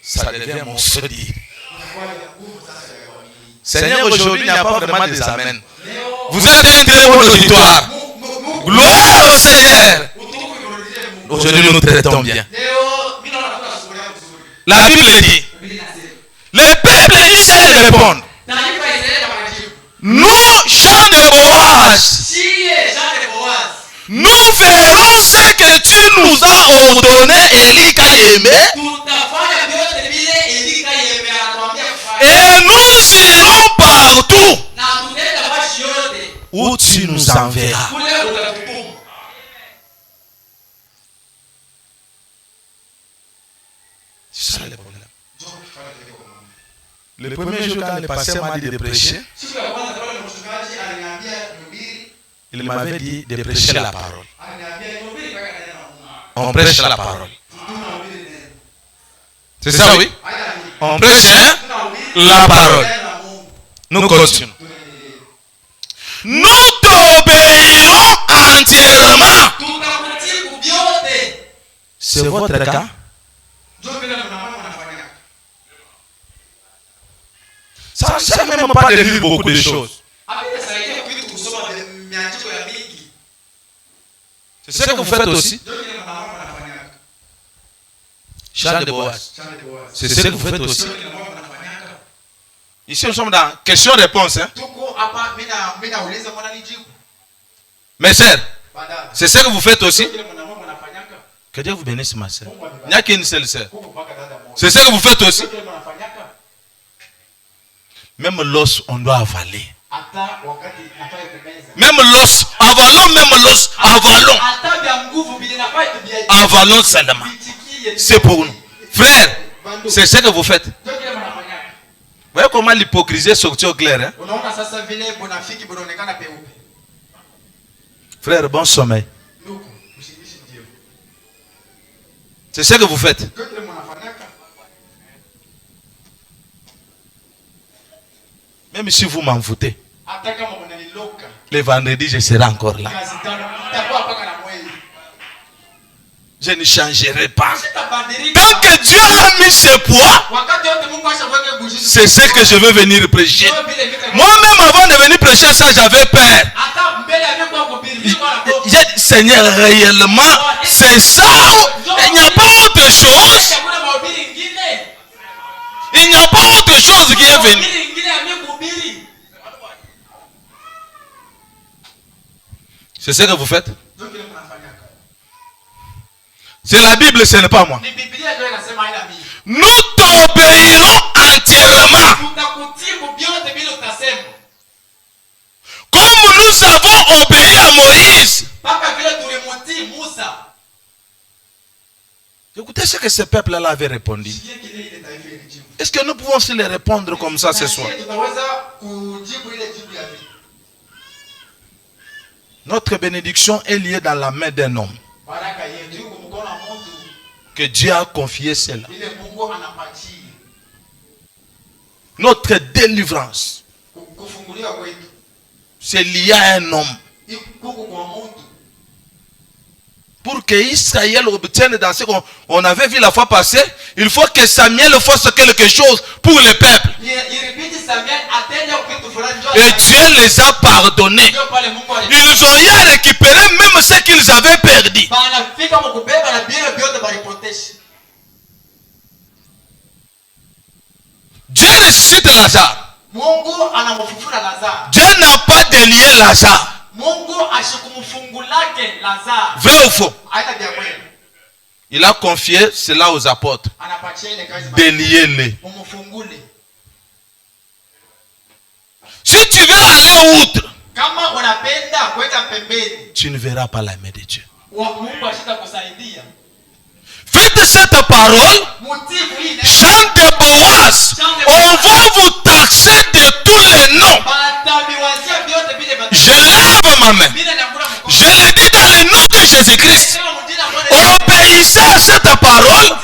[SPEAKER 3] ça devient mon solide.
[SPEAKER 2] Unakuwa na nguvu sasa ya kuamini.
[SPEAKER 3] Seigneur, aujourd'hui, il n'y a pas vraiment des amens.
[SPEAKER 2] Leo
[SPEAKER 3] Vous êtes un très bon auditoire.
[SPEAKER 2] Mungu
[SPEAKER 3] Gloire au Seigneur.
[SPEAKER 2] utukufu urudie Mungu.
[SPEAKER 3] Aujourd'hui, nous traitons bien.
[SPEAKER 2] Leo mimi naona kuna shughuli yangu nzuri.
[SPEAKER 3] La Bible dit,
[SPEAKER 2] Biblia inasema,
[SPEAKER 3] le peuple d'Israël répond,
[SPEAKER 2] taifa ya Israeli wakajibu,
[SPEAKER 3] nous, gens de Boaz,
[SPEAKER 2] siye Jean de Boaz,
[SPEAKER 3] nous ferons ce que tu nous as ordonné, Élie qu'a aimé,
[SPEAKER 2] tutafanya vyote vile Elika yeye anatuambia kufanya.
[SPEAKER 3] et nous irons partout
[SPEAKER 2] Na tutaenda bashi yote
[SPEAKER 3] où tu nous enverras.
[SPEAKER 2] kule utatutuma.
[SPEAKER 3] C'est ça le problème. Le premier jour, quand le pasteur m'a dit de prêcher,
[SPEAKER 2] Siku ya kwanza pale mchungaji aliniambia nihubiri,
[SPEAKER 3] il m'avait dit de prêcher la parole.
[SPEAKER 2] aliniambia nihubiri mpaka neno la Mungu.
[SPEAKER 3] On prêche la parole.
[SPEAKER 2] Tunahubiri neno.
[SPEAKER 3] C'est ça, oui?
[SPEAKER 2] Haya ni
[SPEAKER 3] On prêche hein,
[SPEAKER 2] tunahubiri
[SPEAKER 3] la parole.
[SPEAKER 2] neno la Mungu.
[SPEAKER 3] Nous continuons.
[SPEAKER 2] Tunaendelea.
[SPEAKER 3] Nous t'obéirons entièrement.
[SPEAKER 2] Tutakutii kubyote.
[SPEAKER 3] C'est votre cas.
[SPEAKER 2] Ndio vile mnafanya.
[SPEAKER 3] Ça ne sert même pas de lire beaucoup de choses.
[SPEAKER 2] Apende saidia vitu kusoma miandiko ya mingi.
[SPEAKER 3] C'est ce que vous faites aussi.
[SPEAKER 2] Ndio vile mnafanya.
[SPEAKER 3] Charles de Boaz.
[SPEAKER 2] Chande Boaz.
[SPEAKER 3] C'est ce que vous faites aussi.
[SPEAKER 2] Ndio vile mnafanya.
[SPEAKER 3] Ici, nous sommes dans question-réponse. Hein?
[SPEAKER 2] Tuko hapa mimi nauliza mwana nijibu.
[SPEAKER 3] Mes sœurs,
[SPEAKER 2] Badala.
[SPEAKER 3] c'est ce que vous faites aussi.
[SPEAKER 2] Ndio vile mnafanya.
[SPEAKER 3] Que Dieu vous bénisse, ma sœur. Il n'y a qu'une seule sœur.
[SPEAKER 2] Huko mpaka dada moja.
[SPEAKER 3] C'est ce que vous faites aussi.
[SPEAKER 2] Ndio vile mnafanya.
[SPEAKER 3] Même l'os, on doit avaler.
[SPEAKER 2] Hata wakati nafanya kumeza.
[SPEAKER 3] Même l'os, avalons, même l'os, avalons.
[SPEAKER 2] Hata vya nguvu vile nafanya vya
[SPEAKER 3] Avalons seulement.
[SPEAKER 2] vitikie.
[SPEAKER 3] C'est pour nous. Frère, c'est ce que vous faites.
[SPEAKER 2] Ndio vile mnafanya.
[SPEAKER 3] Vous voyez comment l'hypocrisie sortit au clair. Hein?
[SPEAKER 2] Unaona sasa vile bonafiki bonaonekana peupe.
[SPEAKER 3] Frère, bon sommeil.
[SPEAKER 2] Ndugu, mshimishi ndio.
[SPEAKER 3] C'est ce que vous faites.
[SPEAKER 2] Ndio vile mnafanya.
[SPEAKER 3] Même si vous m'en foutez,
[SPEAKER 2] Hata kama mnaniloka.
[SPEAKER 3] le vendredi, je serai encore là.
[SPEAKER 2] Kazi tano. Mtakuwa mpaka na mwezi.
[SPEAKER 3] Je ne changerai pas.
[SPEAKER 2] Sitabadilika.
[SPEAKER 3] Tant que Dieu a mis ses poids,
[SPEAKER 2] Wakati wote Mungu ashaweka bujiji.
[SPEAKER 3] c'est ce que je veux venir prêcher.
[SPEAKER 2] Ndio vile vile.
[SPEAKER 3] Moi-même, avant de venir prêcher ça, j'avais peur.
[SPEAKER 2] Hata mbele ya Mungu kuhubiri. Niko na hofu.
[SPEAKER 3] J'ai dit, Seigneur, réellement, c'est ça. Il n'y a pas autre chose.
[SPEAKER 2] Hakuna mahubiri ingine.
[SPEAKER 3] Il n'y a pas autre chose qui est venue.
[SPEAKER 2] Mahubiri ingine ya mimi kuhubiri.
[SPEAKER 3] C'est ce que vous faites.
[SPEAKER 2] Ndio vile mnafanya.
[SPEAKER 3] C'est la Bible, ce n'est pas moi.
[SPEAKER 2] Ni Biblia ndio inasema ila mimi.
[SPEAKER 3] Nous t'obéirons entièrement.
[SPEAKER 2] Tutakutii kubyote bila utasema.
[SPEAKER 3] Comme nous avons obéi à Moïse.
[SPEAKER 2] Mpaka vile tulimutii Musa.
[SPEAKER 3] Écoutez ce que ce peuple-là avait répondu.
[SPEAKER 2] Sikia kile ile taifa ilijibu.
[SPEAKER 3] Est-ce que nous pouvons se les répondre comme ça ce soir?
[SPEAKER 2] Tutaweza kujibu ile jibu ya pili.
[SPEAKER 3] Notre bénédiction est liée dans la main d'un homme.
[SPEAKER 2] Baraka yetu iko mkono wa mtu.
[SPEAKER 3] Que Dieu a confié cela.
[SPEAKER 2] Ile Mungu anapatia.
[SPEAKER 3] Notre délivrance,
[SPEAKER 2] Kufunguliwa kwetu.
[SPEAKER 3] c'est lié à un homme.
[SPEAKER 2] Iko kwa mtu.
[SPEAKER 3] Pour que Israël obtienne dans ce qu'on avait vu la fois passée, il faut que Samuel fasse quelque chose pour le peuple. Et Dieu les a pardonnés. Ils ont rien récupéré, même ce qu'ils avaient perdu. Dieu ressuscite Lazare. Dieu n'a pas délié Lazare. Vrai ou faux? Il a confié cela aux apôtres. Déliez-les. Si tu veux aller outre, tu ne verras pas la main de Dieu. Faites cette parole, chant de Boaz, on va vous taxer de tous les noms. Je lève ma main. Je le dis dans le nom de Jésus-Christ. Obéissez à cette parole,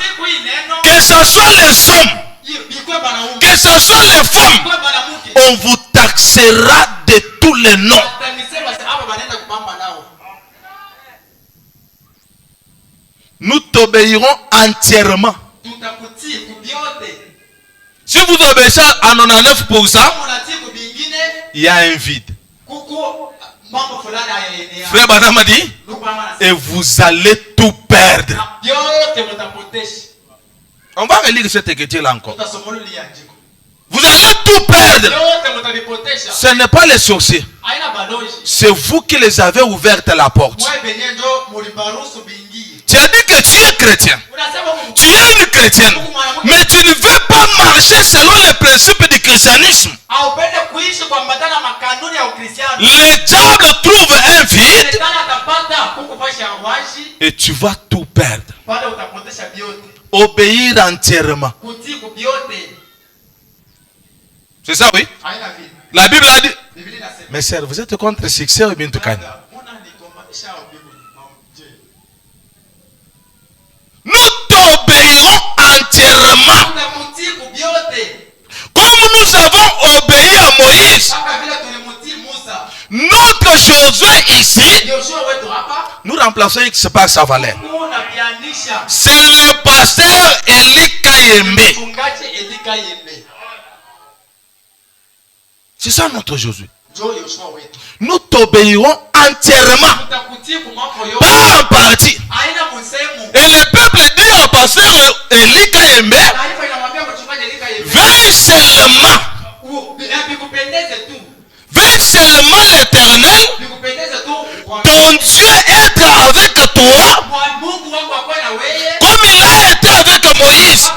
[SPEAKER 3] que ce soit les hommes, que ce soit les femmes, on vous taxera de tous les noms. Nous t'obéirons entièrement. Si vous obéissez à 99%, il y a un vide. Frère Branham a dit, et vous allez tout perdre. On va relire cette écriture là encore. Vous allez tout perdre. Ce n'est pas les sorciers. C'est vous qui les avez ouvertes la porte. Tu as dit que tu es chrétien. Tu es une chrétienne. Mais tu ne veux pas marcher selon les principes du christianisme. Le diable trouve un vide. Et tu vas tout perdre. Obéir entièrement. C'est ça, oui? La Bible a dit. Mais sœur, vous êtes contre le succès ou bien tout cas? Nous t'obéirons entièrement. Comme nous avons obéi à Moïse. Notre Josué ici, nous remplaçons X par sa valeur. C'est le pasteur Eli Kayembe. C'est ça notre Josué. Nous t'obéirons entièrement. Pas en partie. Et le peuple dit au pasteur Eli Kayembe, veille seulement. Veille seulement l'Éternel. Ton Dieu être avec toi. Comme il a été avec Moïse.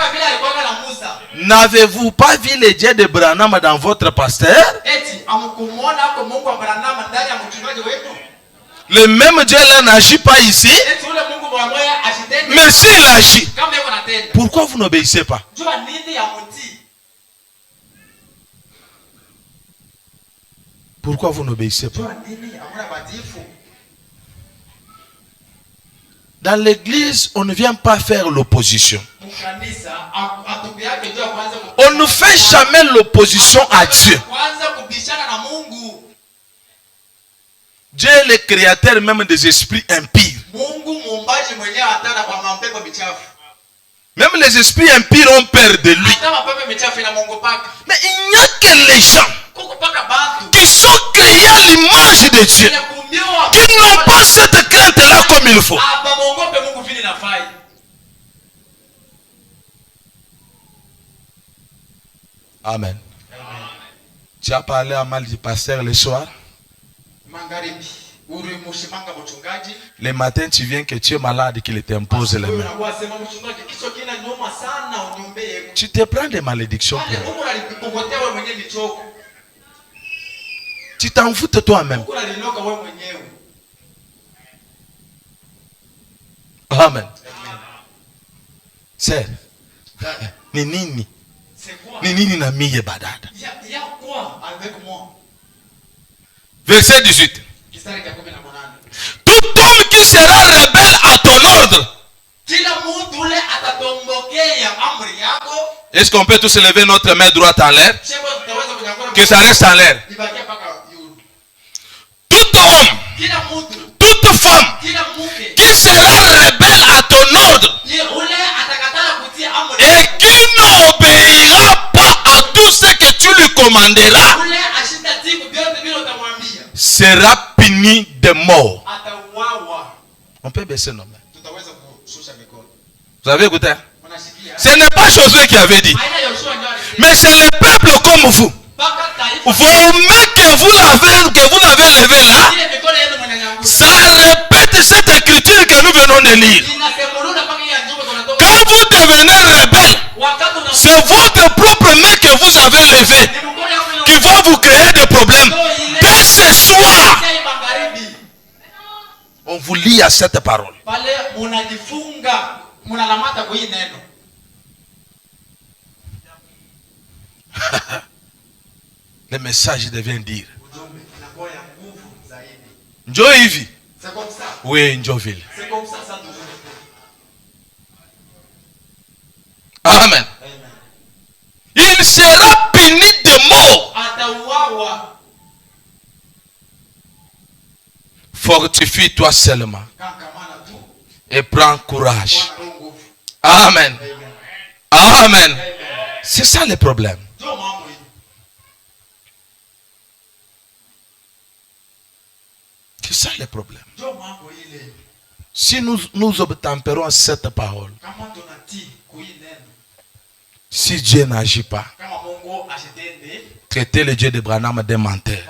[SPEAKER 3] N'avez-vous pas vu les dieux de Branham dans votre pasteur? Le même Dieu là n'agit pas ici. Mais s'il agit, pourquoi vous n'obéissez pas? Pourquoi vous n'obéissez pas? Dans l'église, on ne vient pas faire l'opposition. On ne fait jamais l'opposition à Dieu. Dieu est le créateur même des esprits impies. Même les esprits impies ont peur de lui. Mais il n'y a que les gens qui sont créés à l'image de Dieu, qui n'ont pas cette crainte-là comme il faut. Amen. Tu as parlé à mal du pasteur le soir. Le matin, tu viens que tu es malade et qu'il t'impose les mains. Tu te prends des malédictions. Tu t'en fous de toi-même. Amen. C'est Nini. Nini na miye badada. Verset 18. Tout homme qui sera rebelle à ton ordre. Est-ce qu'on peut tous lever notre main droite en l'air? Que ça reste en l'air. Tout homme, toute femme qui sera demandera sera puni de mort. On peut baisser nos mains. Vous avez écouté? Ce n'est pas Josué qui avait dit. Mais c'est le peuple comme vous. Vos mains que vous avez levées là, ça répète cette écriture que nous venons de lire. Quand vous devenez rebelle, c'est votre propre main que vous avez levée qui va vous créer des problèmes. Dès ce soir, on vous lit à cette parole. Le message devient dire. Njo hivi. Oui, Njoville. Amen. Il sera puni de mort. Fortifie-toi seulement. Et prends courage. Amen. Amen. C'est ça le problème. C'est ça le problème. Si nous obtempérons cette parole, si Dieu n'agit pas, traitez le Dieu de Branham de menteur.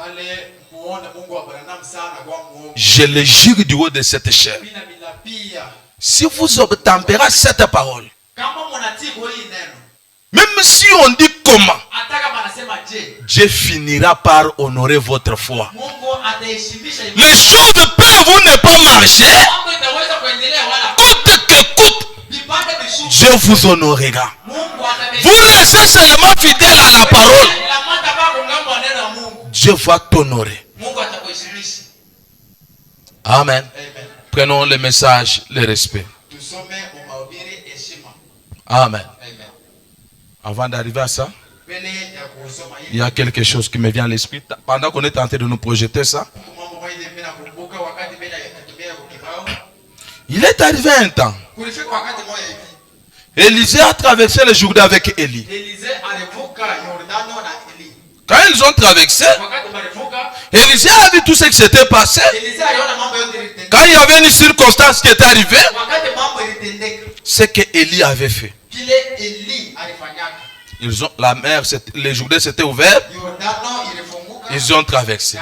[SPEAKER 3] Je le jure du haut de cette chair. Si vous obtempérez cette parole, même si on dit comment, Dieu finira par honorer votre foi. Les choses peuvent ne pas marcher. Coûte que coûte, Dieu vous honorera. Vous restez seulement fidèle à la parole. Dieu va t'honorer. Amen. Prenons le message, le respect. Amen. Avant d'arriver à ça, il y a quelque chose qui me vient à l'esprit. Pendant qu'on est en train de nous projeter ça, il est arrivé un temps. Élisée a traversé le Jourdain avec Élie. Quand ils ont traversé, Élisée a vu tout ce qui s'était passé. Quand il y avait une circonstance qui était arrivée, ce que Élie avait fait. La mer, les Jourdains s'étaient ouverts. Ils ont traversé.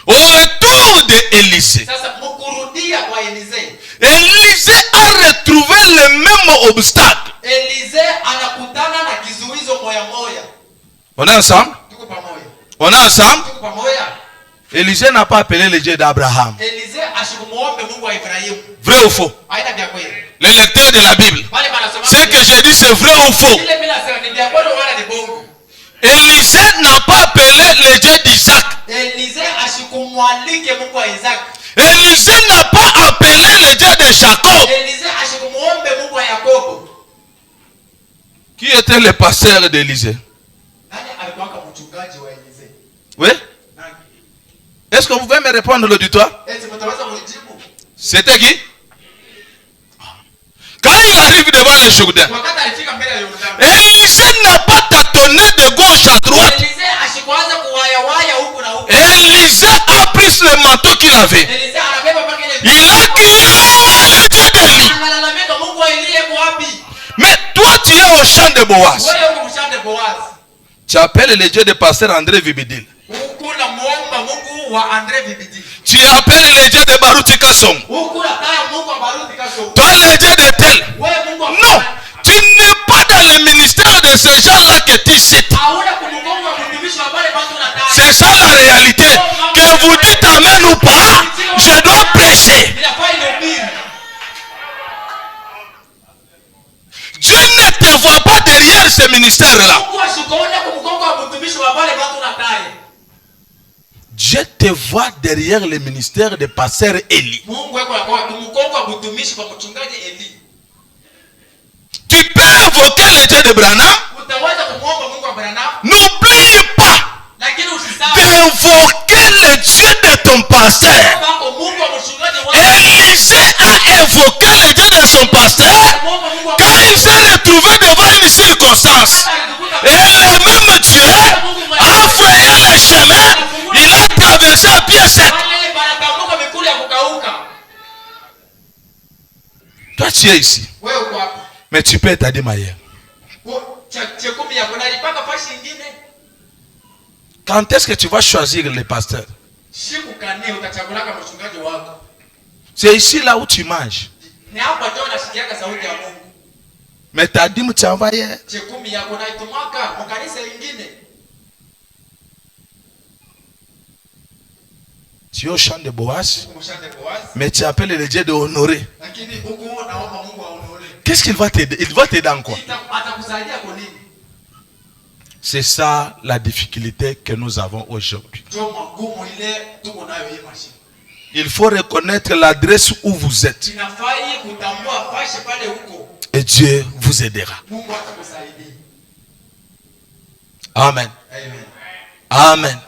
[SPEAKER 3] Au retour d'Élisée, Élisée a retrouvé le même obstacle. On est ensemble? On est ensemble? Élisée n'a pas appelé le Dieu d'Abraham. Vrai ou faux? Le lecteur de la Bible. Ce que j'ai dit, c'est vrai ou faux? Élisée n'a pas appelé le Dieu d'Isaac. Élisée n'a pas appelé le Dieu de Jacob. Qui était le pasteur d'Élisée? Oui? Est-ce que vous pouvez me répondre l'auditoire? C'était qui? Quand il arrive devant le Jourdain, Élisée n'a pas tâtonné de gauche à droite. Élisée a pris le manteau qu'il avait. Il a crié, où est le Dieu d'Élie? Mais toi tu es au champ de Boaz. Tu appelles le Dieu de pasteur André Vibidil. Tu appelles le Dieu de Baruti Kassom. Toi le Dieu de tel. Non, tu n'es pas dans le ministère de ces gens-là que tu cites. C'est ça la réalité. Que vous dites amen ou pas, je dois prêcher. Dieu ne te voit pas derrière ce ministère-là. Dieu te voit derrière le ministère de pasteur Élie. Tu peux invoquer le Dieu de Branham. N'oublie pas d'invoquer le Dieu de ton pasteur. Élisée a invoqué le Dieu de son pasteur quand il s'est retrouvé devant une circonstance. Et le même Dieu vie sec.
[SPEAKER 2] Wale banatambuka mikulu ya kukauka.
[SPEAKER 3] Toi, tu es ici.
[SPEAKER 2] Wewe uko hapa.
[SPEAKER 3] Mais tu peux être à Mayer.
[SPEAKER 2] Chekumi ya kuna lipaka fashi nyingine.
[SPEAKER 3] Quand est-ce que tu vas choisir les pasteurs?
[SPEAKER 2] Siku kane utachagulaka mchungaji wako.
[SPEAKER 3] C'est ici là où tu manges.
[SPEAKER 2] Ni hapa ndio unasikiaka sauti ya Mungu.
[SPEAKER 3] Mais t'as dit tu envoyé.
[SPEAKER 2] Chekumi ya kuna itumaka mkanisa lingine.
[SPEAKER 3] Tu es au champ de Boaz. Mais tu appelles le Dieu de honorer. Qu'est-ce qu'il va t'aider? Il va t'aider en quoi? C'est ça la difficulté que nous avons aujourd'hui. Il faut reconnaître l'adresse où vous êtes. Et Dieu vous aidera. Amen. Amen.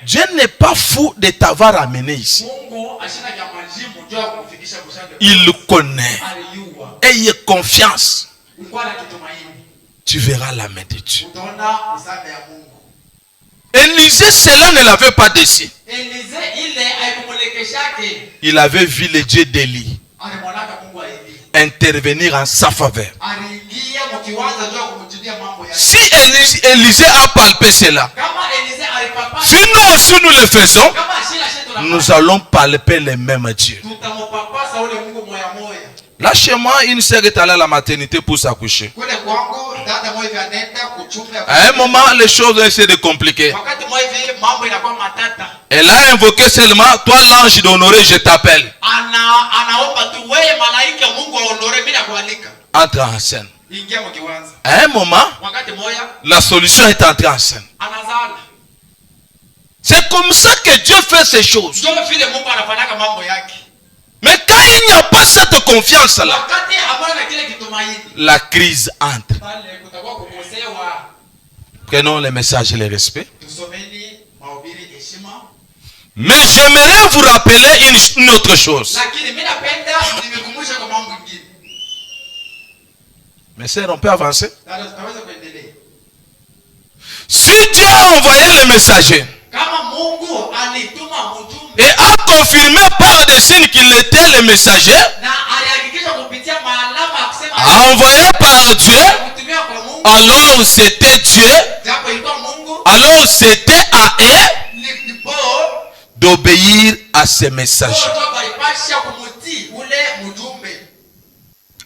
[SPEAKER 3] Dieu n'est pas fou de t'avoir amené ici. Il le connaît. Ayez confiance. Tu verras la main de Dieu. Élisée, cela ne l'avait pas décidé. Il avait vu le Dieu d'Élie intervenir en sa faveur. Si Élisée a palpé cela, si nous aussi nous le faisons, nous allons palper les mêmes dieux. Là chez moi, une sœur est allée à la maternité pour s'accoucher. À un moment, les choses ont essayé de compliquer. Elle a invoqué seulement, toi l'ange d'honorer, je t'appelle. Entre en scène. À un moment, la solution est entrée en scène. C'est comme ça que Dieu fait ces choses. Mais quand il n'y a pas cette confiance-là, la crise entre. Prenons les messages et les respects. Mais j'aimerais vous rappeler une autre chose. Mes sœurs, on peut avancer. Si Dieu a envoyé les messagers et a confirmé par des signes qu'il était le messager, a envoyé par Dieu, alors c'était Dieu, alors c'était à eux d'obéir à ces messagers.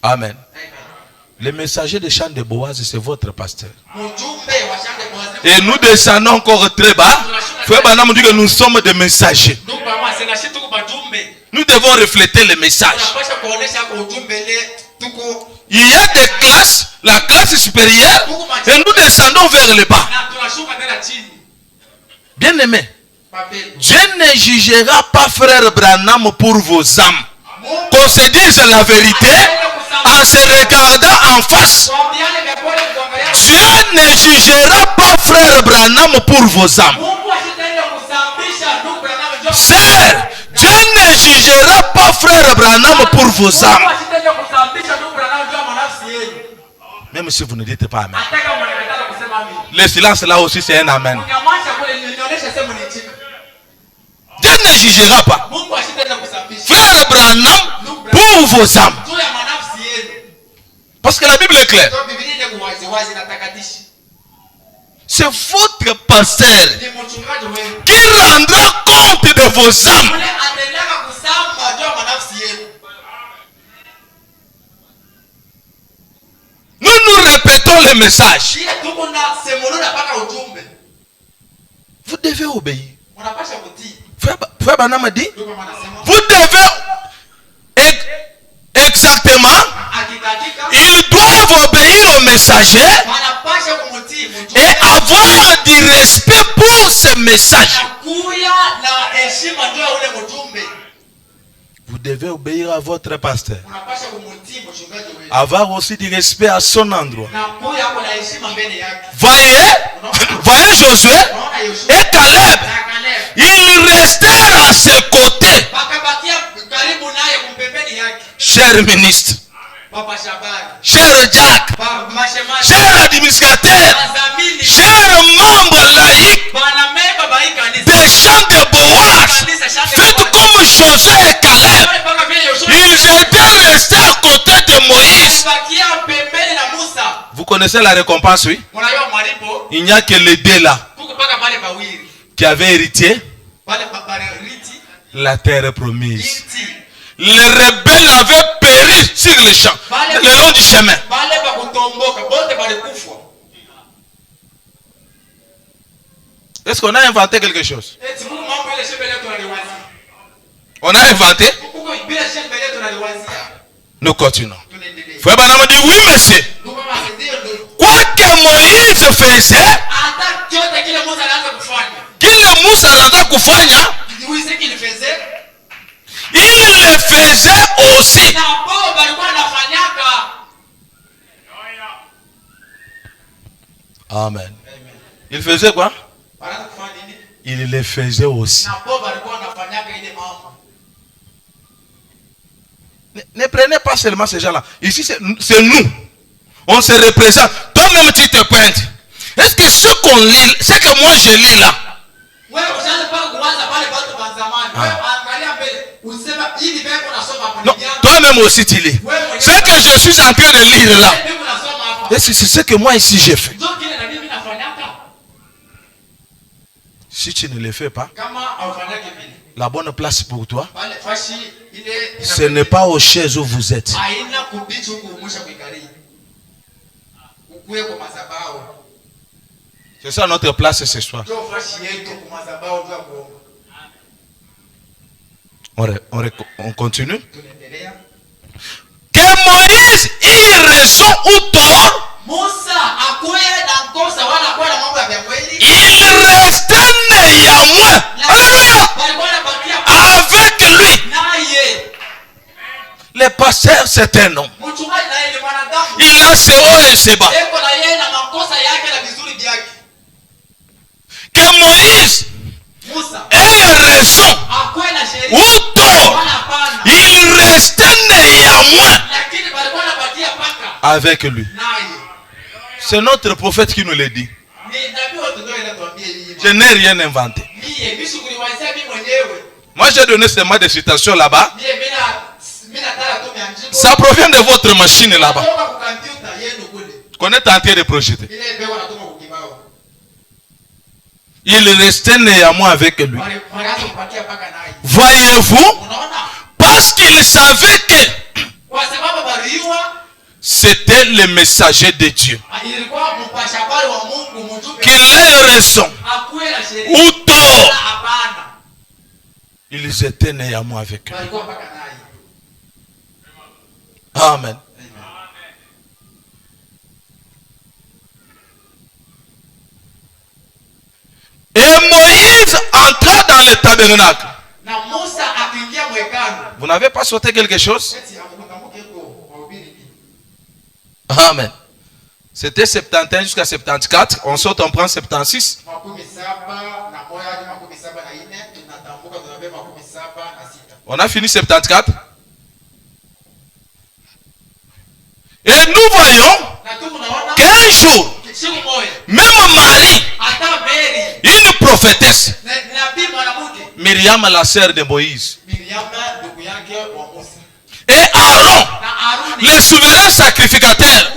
[SPEAKER 3] Amen. Le messager de chant de Boaz, c'est votre pasteur. Et nous descendons encore très bas. Frère Branham nous dit que nous sommes des messagers. Nous devons refléter les messages. Il y a des classes, la classe supérieure, et nous descendons vers le bas. Bien aimé, Dieu ne jugera pas frère Branham pour vos âmes. Qu'on se dise la vérité en se regardant en face. Dieu ne jugera pas frère Branham pour vos âmes. Sœur, Dieu ne jugera pas frère Branham pour vos âmes. Même si vous ne dites pas amen. Le silence là aussi c'est un amen. Dieu ne jugera pas frère Branham pour vos âmes. Parce que la Bible est claire. C'est votre pasteur qui rendra compte de vos âmes. Nous répétons les messages. Vous devez obéir. Frère Branham dit, vous devez exactement, ils doivent obéir aux messagers et avoir du respect pour ces messages. Vous devez obéir à votre pasteur. Avoir aussi du respect à son endroit. Voyez Josué et Caleb. Ils restèrent à ses côtés. Cher ministre, cher Jack, cher administrateur, cher membre laïque des chants de Boaz, connaissez la récompense, oui? Il n'y a que les deux là qui avaient hérité la terre promise. Les rebelles avaient péri sur les champs, le long du chemin. Est-ce qu'on a inventé quelque chose? On a inventé? Nous continuons. Frère Branham dit oui, monsieur. Quoi que Moïse faisait, qu'il Moussa anataka kufanya, il le faisait aussi. Amen. Il faisait quoi? Il le faisait aussi. Ne prenez pas seulement ces gens-là. Ici, c'est nous. On se représente. Toi-même, tu te pointes. Est-ce que ce qu'on lit, ce que moi je lis là, non, toi-même aussi tu lis. Ce que je suis en train de lire là, est-ce que c'est ce que moi ici j'ai fait? Si tu ne le fais pas, la bonne place pour toi, ce n'est pas aux chaises où vous êtes. C'est ça notre place ce soir. On continue. Que Moïse ait raison ou tort, il restait néanmoins avec lui. Le pasteur, c'est un homme. Il a ses hauts et ses bas. Que Moïse ait raison ou tort, il restait néanmoins avec lui. C'est notre prophète qui nous le dit. Je n'ai rien inventé. Moi j'ai donné seulement des citations là-bas. Ça provient de votre machine là-bas qu'on est en train de projeter. Il restait néanmoins avec lui. Voyez-vous, parce qu'il savait que c'était le messager de Dieu. Qu'il ait raison ou tort, ils étaient néanmoins avec lui. Amen. Et Moïse entra dans le tabernacle. Vous n'avez pas sauté quelque chose? Amen. C'était 71 jusqu'à 74. On saute, on prend 76. On a fini 74. Et nous voyons qu'un jour, même Marie, une prophétesse, Myriam, la sœur de Moïse, et Aaron, le souverain sacrificateur,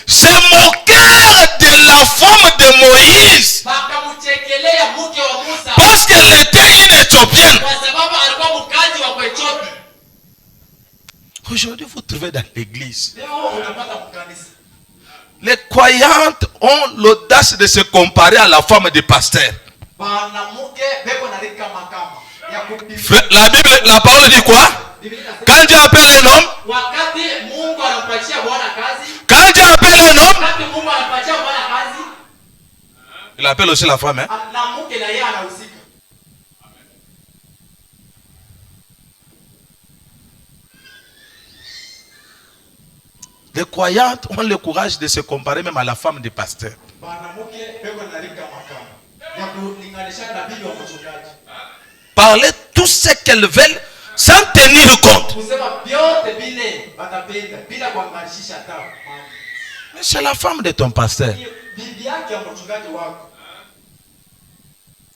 [SPEAKER 3] se moquèrent de la femme de Moïse parce qu'elle était une Éthiopienne. Aujourd'hui, vous trouvez dans l'église, les croyantes ont l'audace de se comparer à la femme du pasteur. La Bible, la parole dit quoi? Quand Dieu appelle un homme, quand Dieu appelle un homme, il appelle aussi la femme. Hein? Les croyantes ont le courage de se comparer même à la femme du pasteur. Parler tout ce qu'elles veulent sans tenir compte. Mais c'est la femme de ton pasteur.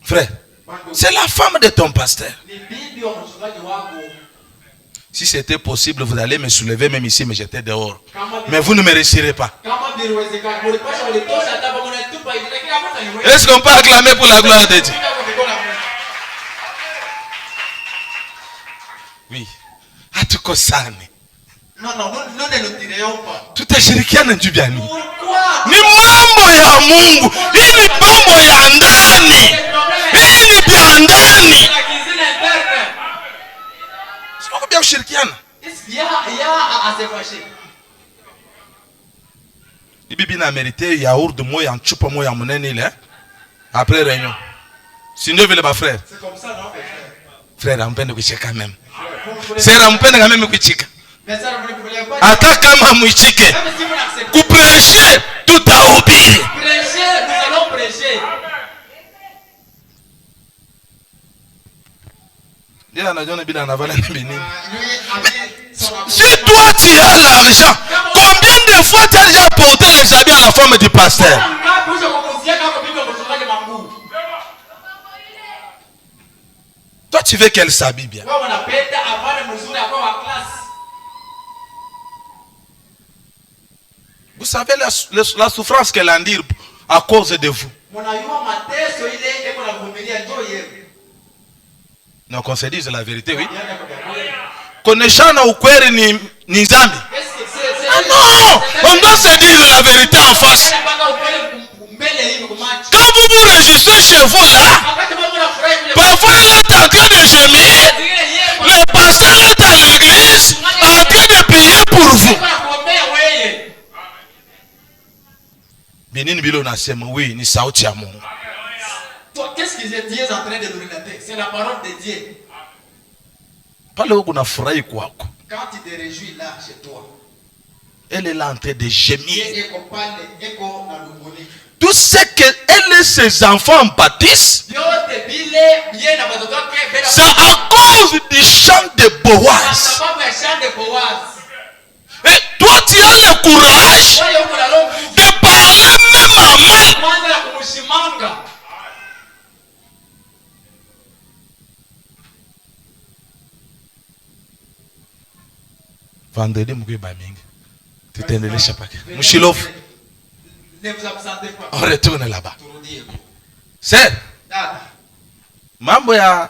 [SPEAKER 3] Frère, c'est la femme de ton pasteur. Si c'était possible, vous allez me soulever même ici, mais j'étais dehors. Mais vous ne me réussirez pas. Est-ce qu'on peut acclamer pour la gloire de Dieu? Oui. Hatukosane. Tutashirikiana juu ya nini? Ni mambo ya Mungu. Hii ni mambo ya ndani. Hii ni vya ndani. Sio vya kushirikiana. Bibi na mérité yaourt moya en chupa moya monene ile après réunion. Sinon vile ba frère. C'est comme ça non frère. Frère ampende kucheka même. Sera mpende kama mimi kuchika. Hata kama muichike. Kuprêcher tutahubiri.
[SPEAKER 2] Prêcher, nous allons prêcher.
[SPEAKER 3] Dia anajiona bila anavala nini? Si toi tu as l'argent, combien de fois tu as déjà porté les habits à la femme du pasteur? Toi tu veux qu'elle s'habille bien. Vous savez la souffrance qu'elle endure à cause de vous. Non, qu'on se dise la vérité, oui. Connaissant ukweli ni zambi. Ah non, on doit se dire la vérité en face. Quand vous vous réjouissez chez vous là, parfois elle est en train de gémir, le pasteur est à l'église en train de prier pour vous. Bénin bilo nasema oui, ni sauti ya Mungu.
[SPEAKER 2] Qu'est-ce que Dieu est en train de nous relater? C'est la parole de Dieu.
[SPEAKER 3] Pale huko unafurahi kwako.
[SPEAKER 2] Quand tu te réjouis là chez toi,
[SPEAKER 3] elle est là en train de gémir.
[SPEAKER 4] Tout ce qu'elle et ses enfants bâtissent, c'est à cause du chant de Boaz. Et toi tu as le courage de parler même à mal.
[SPEAKER 3] Vendredi mkuye bamingi. Tutendelesha pake. Mshilofu.
[SPEAKER 2] Ne vous absentez pas.
[SPEAKER 3] On retourne là-bas. C'est mambo ya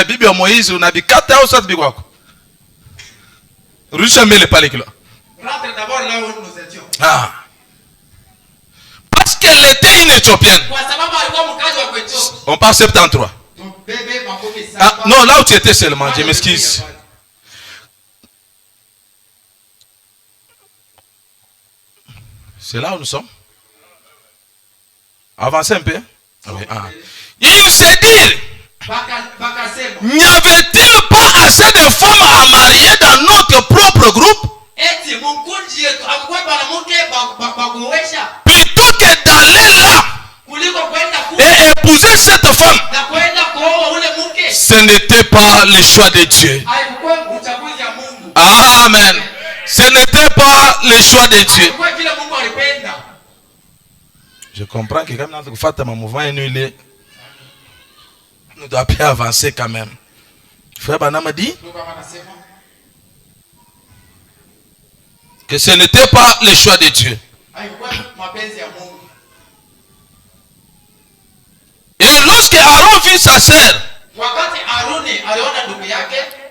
[SPEAKER 3] bibi ya Moïse unabikata au sasa bibi wako? Rudisha mbele pale kilo.
[SPEAKER 2] Rentre d'abord là où nous étions.
[SPEAKER 3] Ah. Parce qu'elle était une Éthiopienne. On parle 73. Ah, non, là où tu étais seulement, je m'excuse. C'est là où nous sommes. Avancez un peu. Oui. Ah. Il se dit, n'y avait-il pas assez de femmes à marier dans notre propre groupe? Plutôt que d'aller là et épouser cette femme. Ce n'était pas le choix de Dieu. Amen. Ce n'était pas le choix de Dieu. Je comprends que quand nous faisons un mouvement, nous devons bien avancer quand même. Frère Banama dit que ce n'était pas le choix de Dieu. Et lorsque Aaron vit sa sœur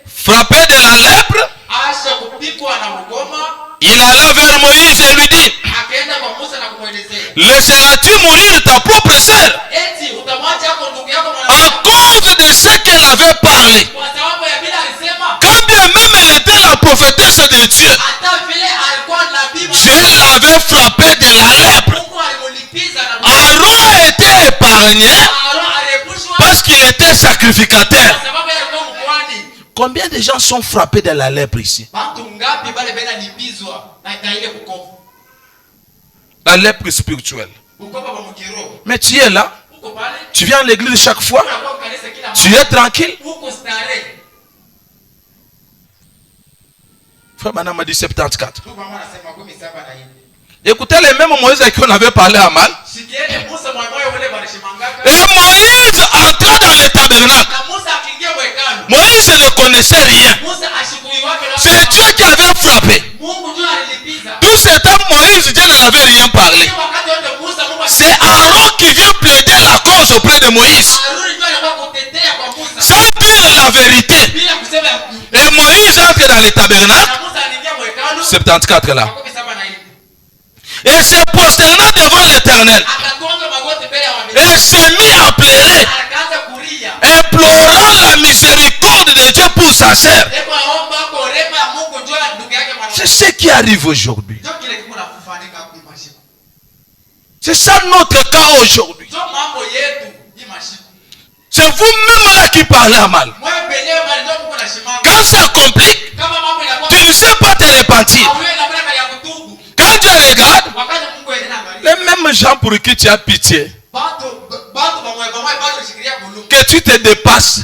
[SPEAKER 3] frappée de la lèpre, il alla vers Moïse et lui dit: laisseras-tu mourir ta propre sœur à cause de ce qu'elle avait parlé? Quand bien même elle était la prophétesse de Dieu, Dieu l'avait frappée de la lèpre. Aaron a été épargné parce qu'il était sacrificateur. Combien de gens sont frappés de la lèpre ici? La lèpre spirituelle. Mais tu es là, tu viens à l'église chaque fois, tu es tranquille. Frère Manama dit 74. Écoutez les mêmes Moïse à qui on avait parlé à mal. Et Moïse entra dans le tabernacle. Moïse ne connaissait rien. C'est Dieu qui avait frappé. Tout ce temps Moïse, Dieu n'avait rien parlé. C'est Aaron qui vient plaider la cause auprès de Moïse. Sans dire la vérité. Et Moïse entre dans le tabernacle. 74 là. Et se prosterna devant l'Éternel. Et s'est mis à pleurer. Implorant la miséricorde de Dieu pour sa sœur. C'est ce qui arrive aujourd'hui. C'est ça notre cas aujourd'hui. C'est vous-même là qui parlez à mal. Quand ça complique, tu ne sais pas te repentir. Quand tu regardes, les mêmes gens pour qui tu as pitié, que tu te dépasses,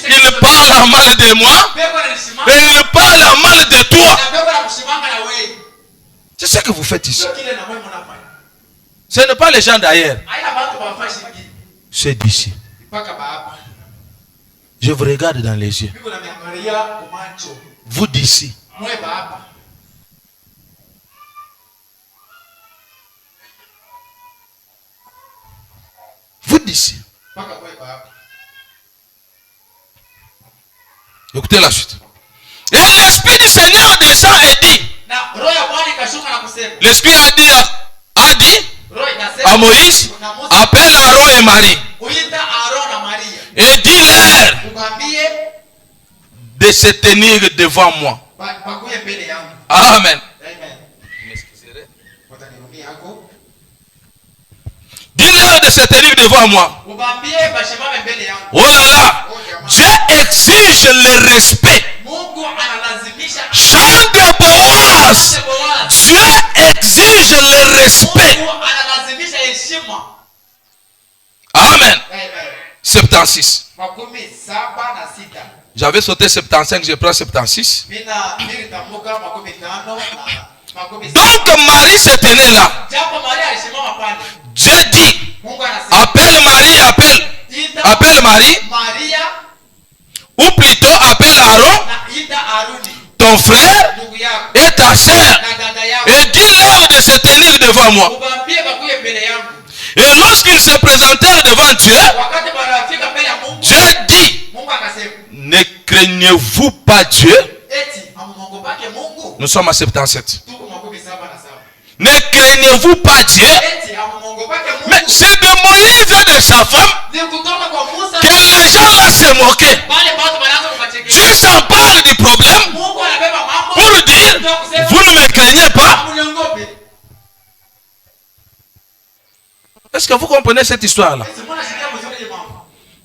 [SPEAKER 3] ils parlent à mal de moi et ils parlent à mal de toi. C'est ce que vous faites ici. Ce n'est pas les gens d'ailleurs. C'est d'ici. Je vous regarde dans les yeux. Vous d'ici. Vous d'ici. Écoutez la suite. Et l'Esprit du Seigneur descend et dit. L'Esprit a dit à Moïse, appelle Aaron et Marie. Et dis-leur de se tenir devant moi. Amen. Dis-leur de se tenir devant moi. Oh là là. Dieu exige le respect. Chant de Boaz. Dieu exige le respect. Amen. 76. J'avais sauté 75, je prends 76. Donc Marie se tenait là. Dieu dit, appelle Marie, appelle Marie, ou plutôt appelle Aaron, ton frère et ta soeur, et dis-leur de se tenir devant moi. Et lorsqu'ils se présentèrent devant Dieu, Dieu dit, ne craignez-vous pas Dieu? Nous sommes à 77. Ne craignez-vous pas Dieu? Mais c'est de Moïse et de sa femme que les gens là se moquaient. Dieu s'empare du problème pour dire, vous ne me craignez pas. Est-ce que vous comprenez cette histoire-là?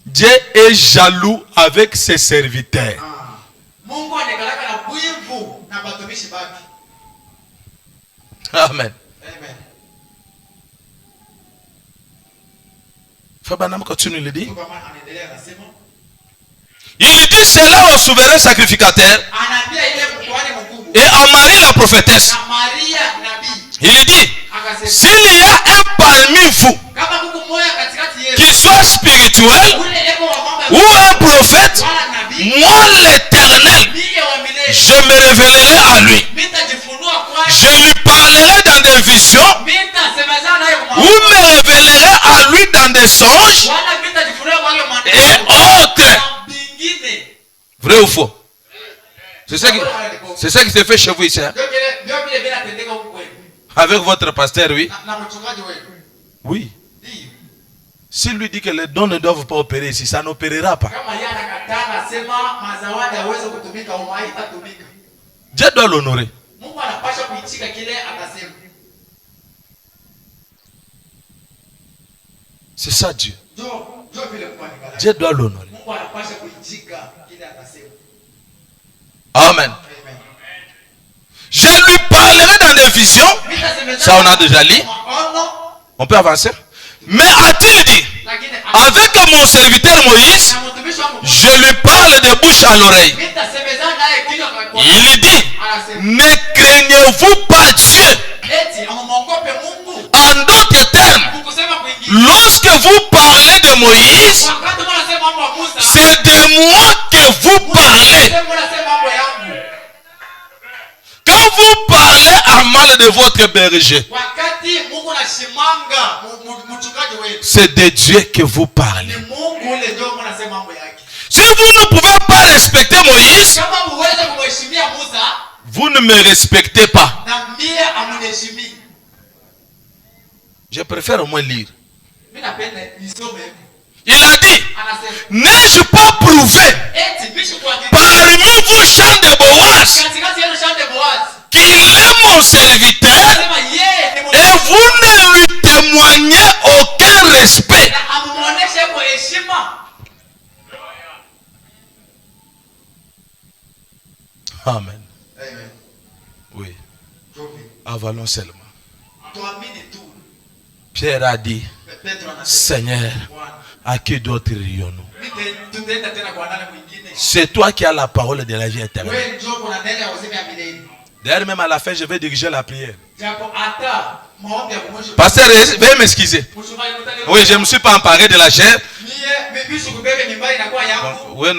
[SPEAKER 3] Dieu est jaloux avec ses serviteurs. Amen. Fabanam continue le dire. Il dit cela au souverain sacrificateur et à Marie la prophétesse. Il dit, s'il y a un parmi vous qui soit spirituel ou un prophète, moi l'Éternel, je me révélerai à lui. Je lui parlerai dans des visions ou me révélerai à lui dans des songes et autres. Vrai ou faux? C'est ça qui se fait chez vous ici. Hein? Avec votre pasteur, oui. Oui. S'il lui dit que les dons ne doivent pas opérer ici, ça n'opérera pas. Dieu doit l'honorer. C'est ça Dieu. Dieu doit l'honorer. Amen. Je lui parlerai dans des visions. Ça on a déjà lu. On peut avancer. Mais a-t-il dit, avec mon serviteur Moïse, je lui parle de bouche à l'oreille. Il dit, ne craignez-vous pas Dieu? En d'autres termes, lorsque vous parlez de Moïse, c'est de moi que vous parlez. Quand vous parlez à mal garde de votre berger. C'est de Dieu que vous parlez. Si vous ne pouvez pas respecter Moïse, vous ne me respectez pas. Je préfère au moins lire. Il a dit, n'ai-je pas prouvé parmi vos champs de Boaz qu'il est mon serviteur et vous ne lui témoignez aucun respect? Amen. Oui. Avalons seulement. Pierre a dit, Seigneur, à qui d'autre irions-nous? C'est toi qui as la parole de la vie éternelle. D'ailleurs, même à la fin, je vais diriger la prière. Pasteur, veuillez m'excuser. Oui, je ne me suis pas emparé de la chair. Oui,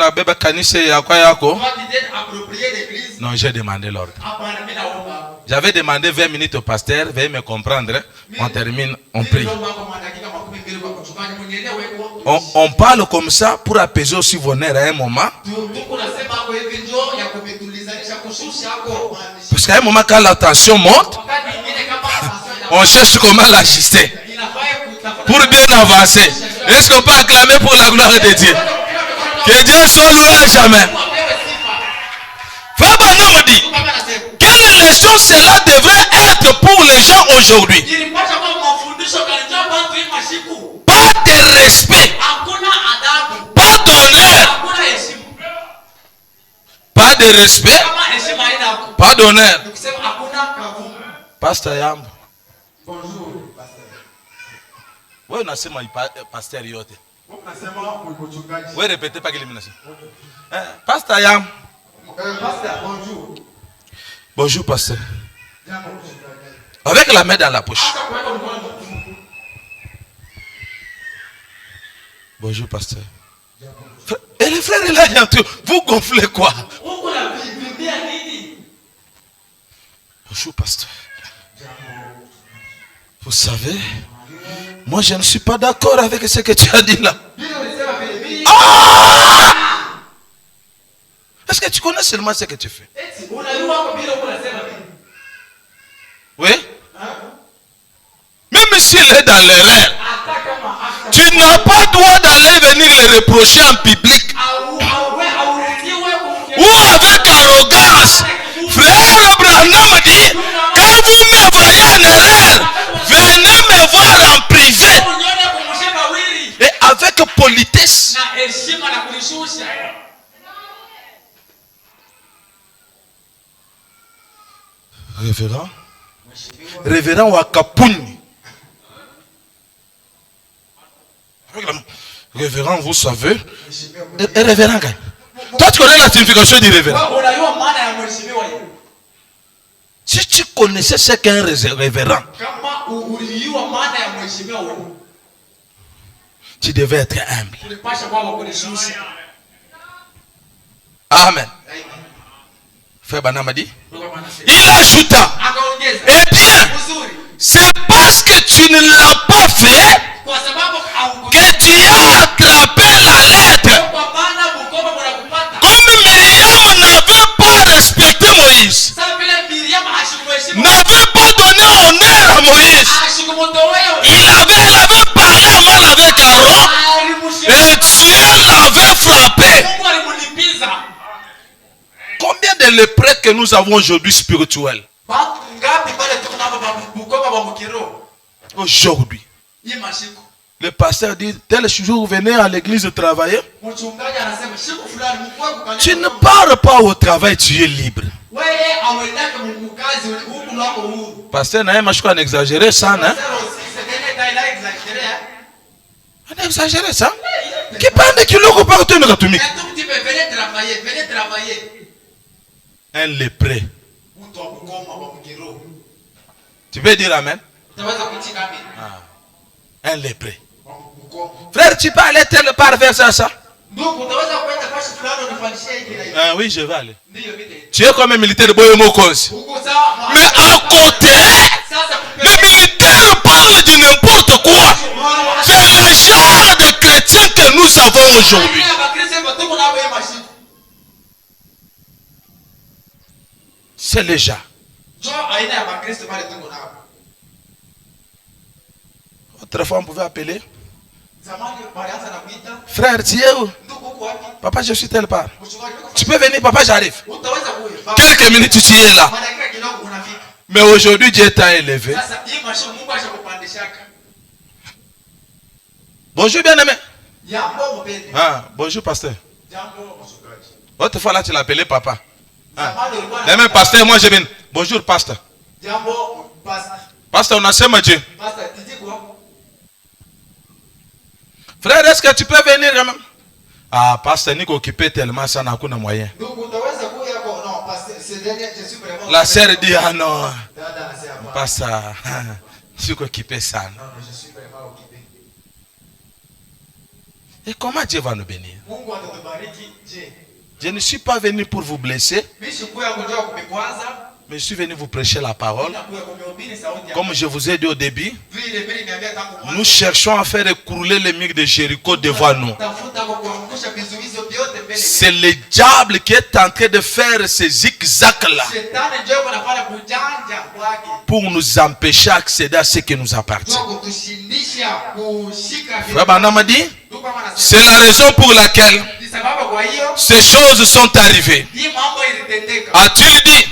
[SPEAKER 3] non, j'ai demandé l'ordre. J'avais demandé 20 minutes au pasteur. Veuillez me comprendre. On termine, on prie. On parle comme ça pour apaiser aussi vos nerfs à un moment. Parce qu'à un moment, quand la tension monte, on cherche comment l'ajuster pour bien avancer. Est-ce qu'on peut acclamer pour la gloire de Dieu? Que Dieu soit loué à jamais. Frère Branham me dit, quelle leçon cela devrait être pour les gens aujourd'hui? Pas de respect, pas d'honneur, pas de respect, pas d'honneur. Pasteur Yam.
[SPEAKER 2] Bonjour, pasteur.
[SPEAKER 3] Oui, on a seulement pasteur Yote. Oui, répétez pas l'élimination. Pasteur Yam.
[SPEAKER 2] Pasteur, bonjour.
[SPEAKER 3] Bonjour, pasteur. Avec la main dans la poche. Bonjour, pasteur. Et les frères là, vous gonflez quoi? Bonjour, pasteur. Vous savez, moi je ne suis pas d'accord avec ce que tu as dit là. Ah! Est-ce que tu connais seulement ce que tu fais? Oui? Même s'il est dans l'erreur, tu n'as pas droit d'aller venir le reprocher en public. Ou avec arrogance. Frère Branham dit, quand vous me voyez en erreur, venez me voir en privé. Et avec politesse. Révérend. Révérend Wakapuni. Révérend, vous savez. Et révérend. Toi, tu connais la signification du révérend. Si tu connaissais ce qu'est un révérend, tu devais être humble. Amen. Frère Branham a dit. Il ajouta. Eh bien, c'est parce que tu ne l'as pas fait que tu as attrapé la lettre. Comme Myriam n'avait pas respecté Moïse, n'avait pas donné honneur à Moïse, elle avait parlé mal avec Aaron et Dieu l'avait frappé. Combien de lépreux que nous avons aujourd'hui spirituels? Aujourd'hui, le pasteur dit, tel jour venez à l'église travailler. Tu ne pars pas au travail, tu es libre. Pasteur n'a pas exagéré ça, hein? On a exagéré ça? Qui parle de kilo partout?
[SPEAKER 2] Venez travailler.
[SPEAKER 3] Un lépreux. Tu veux dire amen? Ah. Un lépreux. Frère, tu peux aller telle part vers ça? Ah oui, je vais aller. Tu es comme un militaire de Boyomokos. Mais à côté, les militaires parlent de n'importe quoi. C'est le genre de chrétiens que nous avons aujourd'hui. C'est le genre. Autrefois, on pouvait appeler. Frère, tu es où? Papa, je suis telle part. Tu peux venir, papa, j'arrive. Quelques minutes, tu es là. Mais aujourd'hui, Dieu t'a élevé. Bonjour, bien-aimé. Ah, bonjour, pasteur. Autrefois, là, tu l'appelais papa. Les mêmes pasteur, moi, je viens. Bonjour, pasteur. Pasteur, on a seulement Dieu. Frère, est-ce que tu peux venir quand même? Ah, pasteur, Nico occupé tellement, ça n'a aucun moyen. La sœur dit, ah non, pas ça. Je suis occupé ça. Non? Et comment Dieu va nous bénir? Je ne suis pas venu pour vous blesser, mais je suis venu vous prêcher la parole. Comme je vous ai dit au début, nous cherchons à faire écrouler les murs de Jéricho devant nous. C'est le diable qui est en train de faire ces zigzags-là pour nous empêcher d'accéder à ce qui nous appartient. Frère Branham a dit, c'est la raison pour laquelle ces choses sont arrivées. A-t-il dit?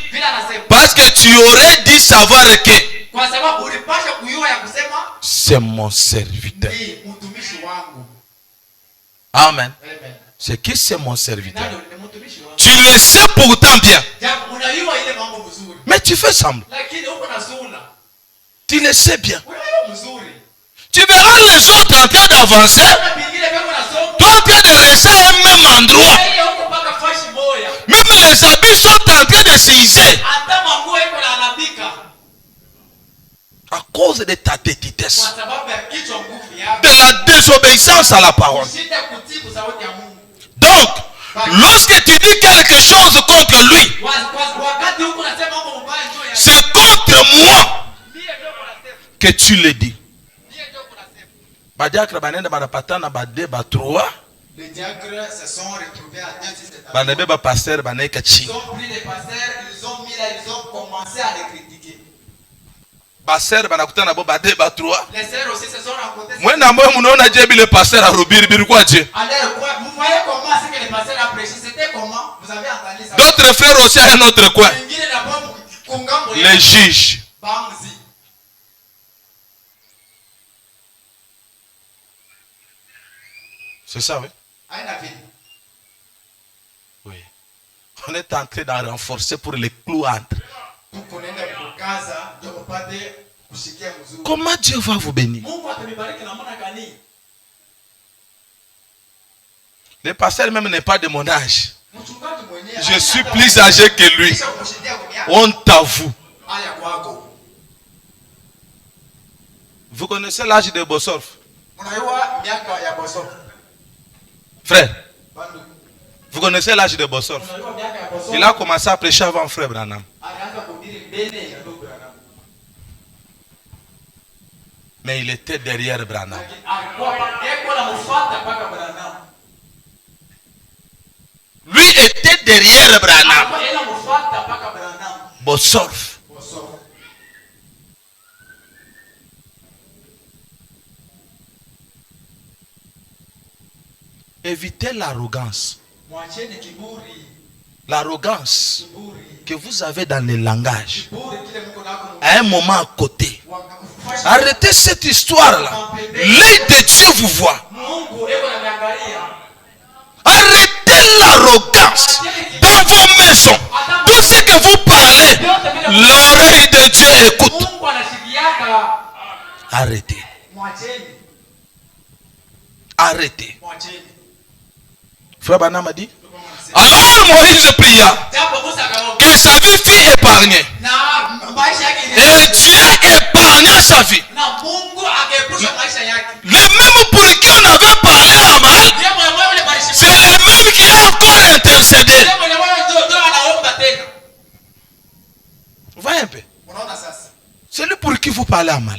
[SPEAKER 3] Parce que tu aurais dû savoir que c'est mon serviteur. Amen. C'est qui c'est mon serviteur? Tu le sais pourtant bien. Mais tu fais semblant. Tu le sais bien. Tu verras les autres en train d'avancer. Toi en train de rester à un même endroit. Même les habits sont en train de s'user. À cause de ta petitesse. De la désobéissance à la parole. Donc, lorsque tu dis quelque chose contre lui, c'est contre moi que tu le dis. Les diacres se sont retrouvés à 2 ils ont pris les pasteurs, ils ont commencé à les critiquer. Les sœurs aussi se sont rencontrés. Alors, vous voyez comment c'est que les pasteurs ont prêché? C'était comment? Vous avez entendu ça? D'autres frères aussi à un autre coin. Les juges. C'est ça, oui? Oui. On est en train d'en renforcer pour les clous entre. Comment Dieu va vous bénir? Le pasteur même n'est pas de mon âge. Je suis plus âgé que lui. Honte à vous. Vous connaissez l'âge de Bossorf? Frère, vous connaissez l'âge de Bossorf? Il a commencé à prêcher avant frère Branham. Mais il était derrière Branham. Lui était derrière Branham. Bossorf. Évitez l'arrogance. L'arrogance que vous avez dans le langage. À un moment à côté. Arrêtez cette histoire-là. L'œil de Dieu vous voit. Arrêtez l'arrogance dans vos maisons. Tout ce que vous parlez, l'oreille de Dieu écoute. Arrêtez. Arrêtez. Frère Branham a dit. Alors Moïse pria que sa vie fût épargnée. Et Dieu épargna sa vie. Les mêmes pour qui on avait parlé en mal, c'est les mêmes qui ont encore intercédé.
[SPEAKER 5] parler à mal.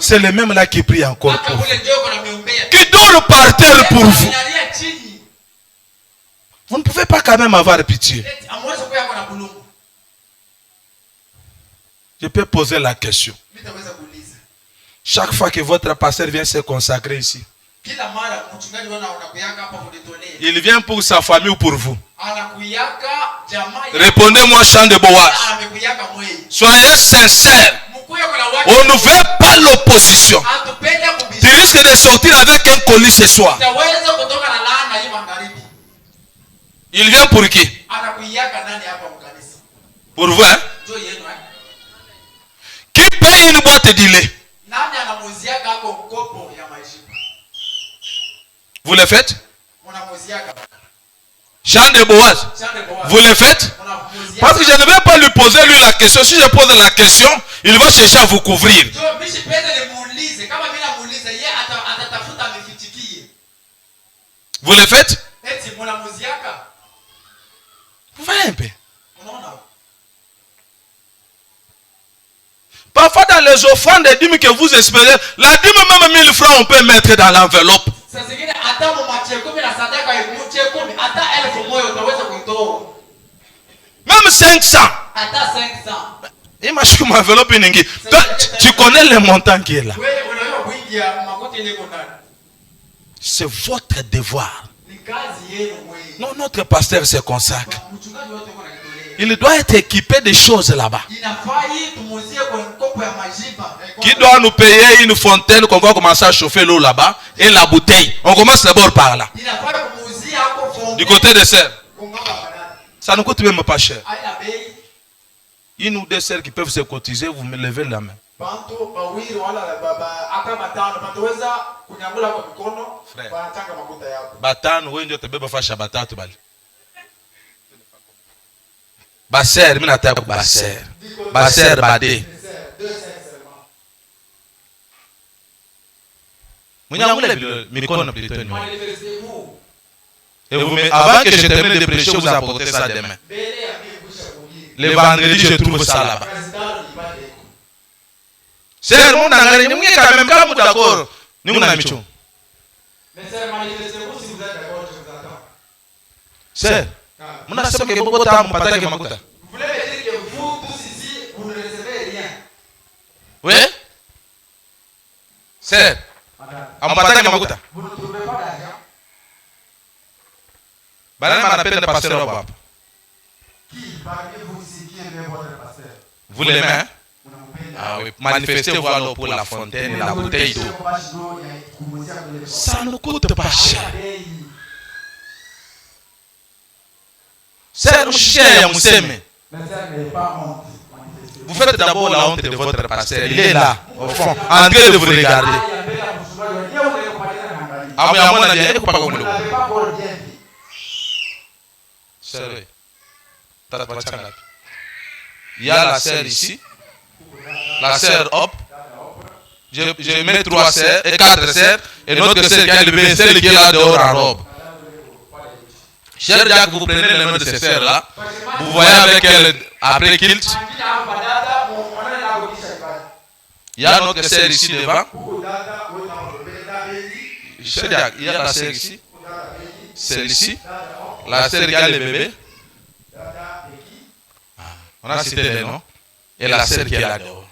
[SPEAKER 5] C'est les mêmes là qui prient encore pour vous. Qui dort par terre pour vous. Vous ne pouvez pas quand même avoir pitié. Je peux poser la question. Chaque fois que votre pasteur vient se consacrer ici, il vient pour sa famille ou pour vous? Répondez-moi, chant de Boaz. Soyez sincères. On ne veut pas l'opposition. Tu risques de sortir avec un colis ce soir. Il vient pour qui? Pour vous, hein? Qui paye une boîte de lait? Vous le faites? Chant de Boaz. Vous le faites? Parce que je ne vais pas lui poser lui la question. Si je pose la question, il va chercher à vous couvrir. Vous le faites? Vous voyez un peu. Parfois dans les offrandes des dîmes que vous espérez, la dîme même 1000 francs on peut mettre dans l'enveloppe. Même 500. Imagine mon enveloppe. Tu connais le montant qui est là. C'est votre devoir. Non, notre pasteur se consacre. Il doit être équipé de choses là-bas. Qui doit nous payer une fontaine qu'on va commencer à chauffer l'eau là-bas et la bouteille. On commence d'abord par là. Du côté des serres. Ça ne coûte même pas cher. Une ou deux serres qui peuvent se cotiser, vous me levez la main. Frère. Batano, oui, je te peux faire Shabbat. Basser, mina ta basser. Basser badé. Et vous, avant que je termine de prêcher, vous apportez ça demain. Le vendredi, je trouve ça là-bas. C'est le monde en Allemagne. Nous sommes quand même d'accord. Nous sommes amis. C'est. Vous voulez dire que vous tous ici, vous ne recevez rien. Oui? C'est. Vous ne trouvez pas d'argent. Qui parmi vous ici qui aime votre pasteur? Vous l'aimez, hein? Ah oui, manifestez-vous alors pour la fontaine et la bouteille d'eau. Ça ne coûte pas cher. C'est cher, vous faites d'abord la honte de votre pasteur. Il est là, au fond, en train de vous regarder. Ah oui, à mon avis, il ne faut pas comme sérieux. Il y a la sœur ici. La sœur, hop. Je mets 3 sœurs et 4 sœurs. Et notre sœur qui a le bébé, celle qui est là dehors en robe. Cher Jacques, vous prenez le nom de ces sœurs-là. Vous voyez avec elle après kilt. Il y a notre sœur ici devant. Cher Jacques, il y a la sœur ici. Celle-ci. La sœur qui a le bébé. On a cité les noms. Et la sœur qui est là dehors.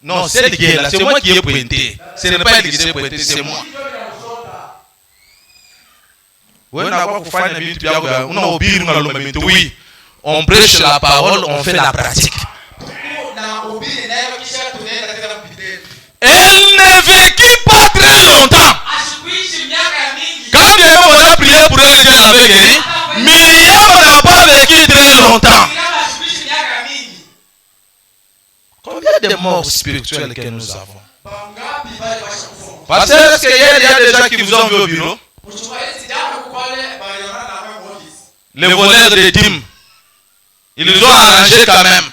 [SPEAKER 5] Non, celle qui est là, c'est moi qui ai pointé. Ce n'est pas elle qui s'est pointé, c'est moi. Oui, on prêche la parole, on fait la pratique. Elle ne vécut pas très longtemps. Quand Dieu a prié pour elle, Dieu l'avait guéri. Myriam n'a pas vécu très longtemps. Combien de morts spirituelles que nous avons? Parce que est-ce qu'il y a des gens qui vous ont vu au bureau? Les voleurs de dîmes, ils ont arrangé quand même.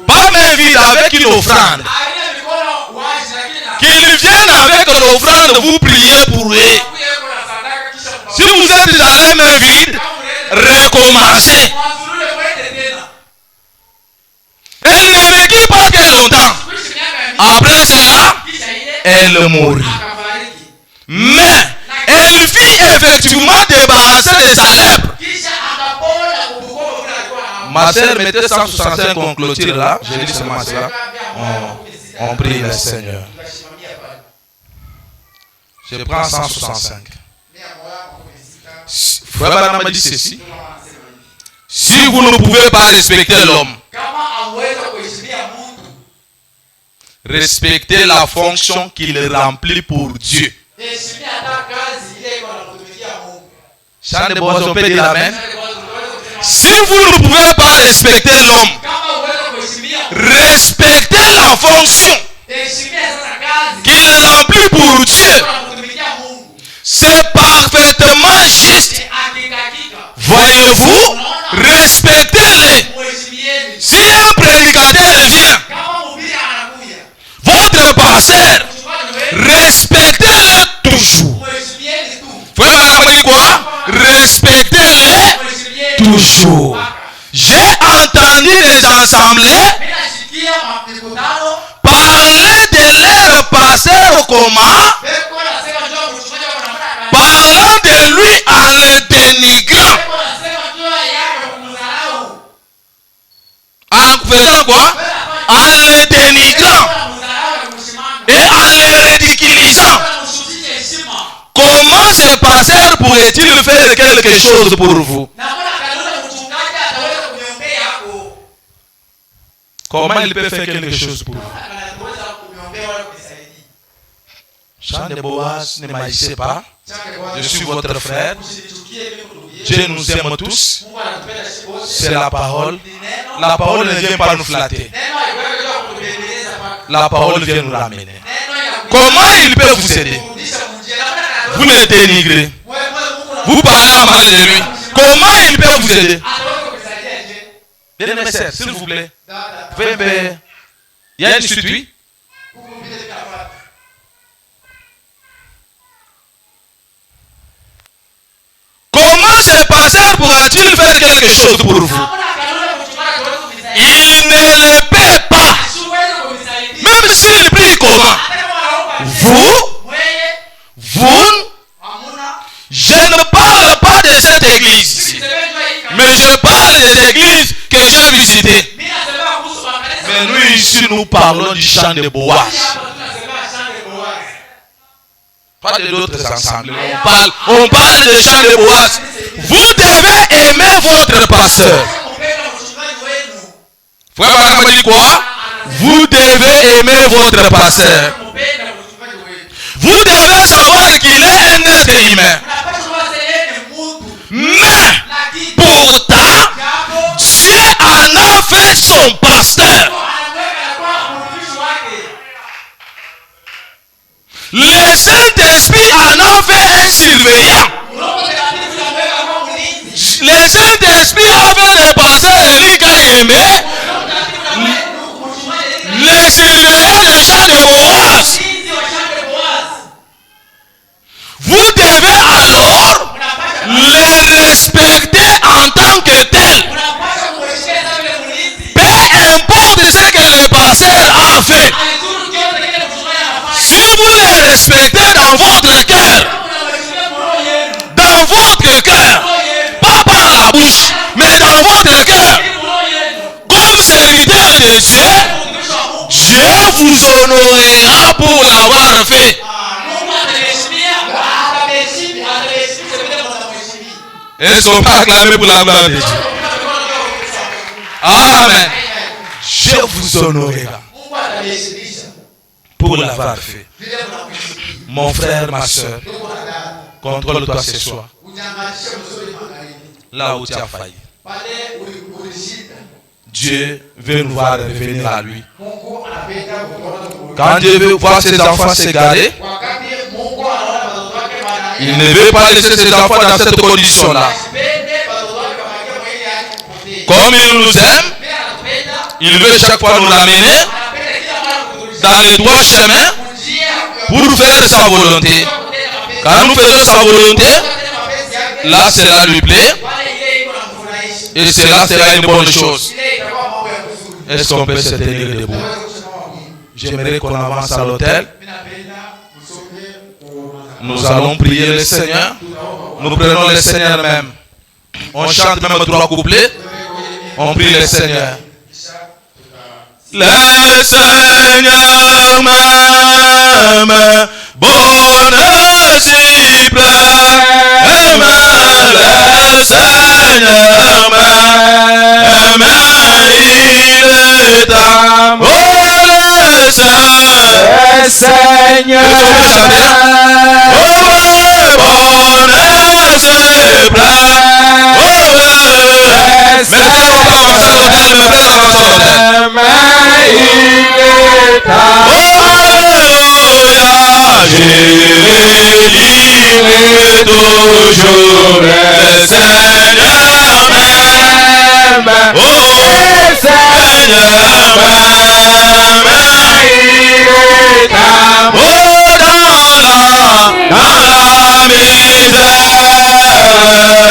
[SPEAKER 5] Pas même vite avec une offrande. Qu'ils viennent avec l'offrande, vous priez pour eux. Si vous êtes dans la main vide, recommencez. Elle ne vécut longtemps. Après cela, elle mourut. Mais elle fit effectivement débarrasser de sa lèpre. Ma sœur mettait 165 en clôture là. J'ai dit seulement cela. On prie le Seigneur. Je prends 165. Frère Branham m'a dit ceci. Si vous ne pouvez pas respecter l'homme, respectez la fonction qu'il remplit pour Dieu. Chant de bois, on peut dire amen. Si vous ne pouvez pas respecter l'homme, respectez la fonction qu'il remplit pour Dieu. C'est parfaitement juste. Voyez-vous, respectez-les. Si un prédicateur vient, votre pasteur, respectez-le toujours. Vous voyez quoi? Respectez-les toujours. J'ai entendu des assemblées parler de leur pasteur comment? Parlant de lui en le dénigrant. En faisant quoi? En le dénigrant. Et en le ridiculisant. Comment ce pasteur pourrait-il faire quelque chose pour vous? Comment il peut faire quelque chose pour vous? Chant de Boaz, ne m'haïssez pas. Je suis votre frère. Dieu nous aime tous. C'est la parole. La parole ne vient pas nous flatter. La parole vient nous ramener. Comment il peut vous aider? Vous le dénigrez. Vous parlez mal de lui. Comment il peut vous aider? Bien-aimé sœur, s'il vous plaît. Il y a une suite, oui? Comment ce pasteur pourra-t-il faire quelque chose pour vous? Il ne le peut pas. Même s'il prie comment? Je ne parle pas de cette église ici, mais je parle des églises que j'ai visitées. Mais nous ici, nous parlons du chant de Boaz. Pas de d'autres ensembles. On parle du chant de Boaz. Vous devez aimer votre pasteur. Frère Branham dit quoi? Vous devez aimer votre pasteur. Vous devez savoir qu'il est un être humain. Mais pourtant, Dieu en a fait son pasteur. Le Saint-Esprit en a fait un surveillant. Le Saint-Esprit a fait le pasteur Élie qu'a aimé. Le surveillant du chant de Boaz. Vous devez alors les respecter en tant que tel. Peu importe ce que le pasteur a fait. Si vous les respectez dans votre cœur, pas par la bouche, mais dans votre cœur, comme serviteur de Dieu, Dieu vous honorera pour l'avoir fait. Est-ce qu'on peut acclamer pour la gloire de Dieu? Amen. Je vous honorera pour l'avoir fait. Mon frère, ma soeur, contrôle-toi ce soir. Là où tu as failli. Dieu veut nous voir revenir à lui. Quand Dieu veut voir ses enfants s'égarer, il ne veut pas laisser ses enfants dans cette condition-là. Comme il nous aime, il veut chaque fois nous ramener dans le droit chemin pour faire sa volonté. Quand nous faisons sa volonté, là cela lui plaît et cela sera une bonne chose. Est-ce qu'on peut se tenir debout? J'aimerais qu'on avance à l'autel. Nous allons prier le Seigneur. Nous prenons le Seigneur même. On chante même 3 couplets. On prie le Seigneur. Le Seigneur m'aime, bonne cible, le Seigneur m'aime, il est amour, le Seigneur bonne cible, J'irai toujours, le Seigneur m'aime, oh le Seigneur m'aime, il est amour dans la misère,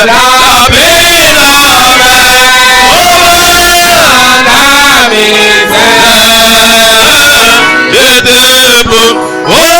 [SPEAKER 5] la peine amère, oh la misère, et des bouts, oh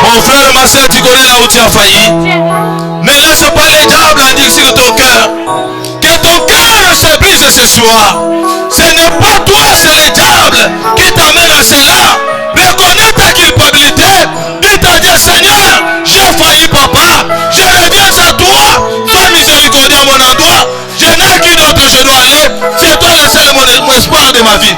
[SPEAKER 5] Mon frère, ma soeur, tu connais là où tu as failli. Ne laisse pas les diables agir sur ton cœur. Que ton cœur se brise ce soir. Ce n'est pas toi, c'est les diables qui t'amènent à cela. Reconnais ta culpabilité. Dis à Dieu, Seigneur, j'ai failli, papa. Je reviens à toi. Sois miséricordieux, mon endroit. Je n'ai qu'une autre, je dois aller. C'est toi le seul mon espoir de ma vie.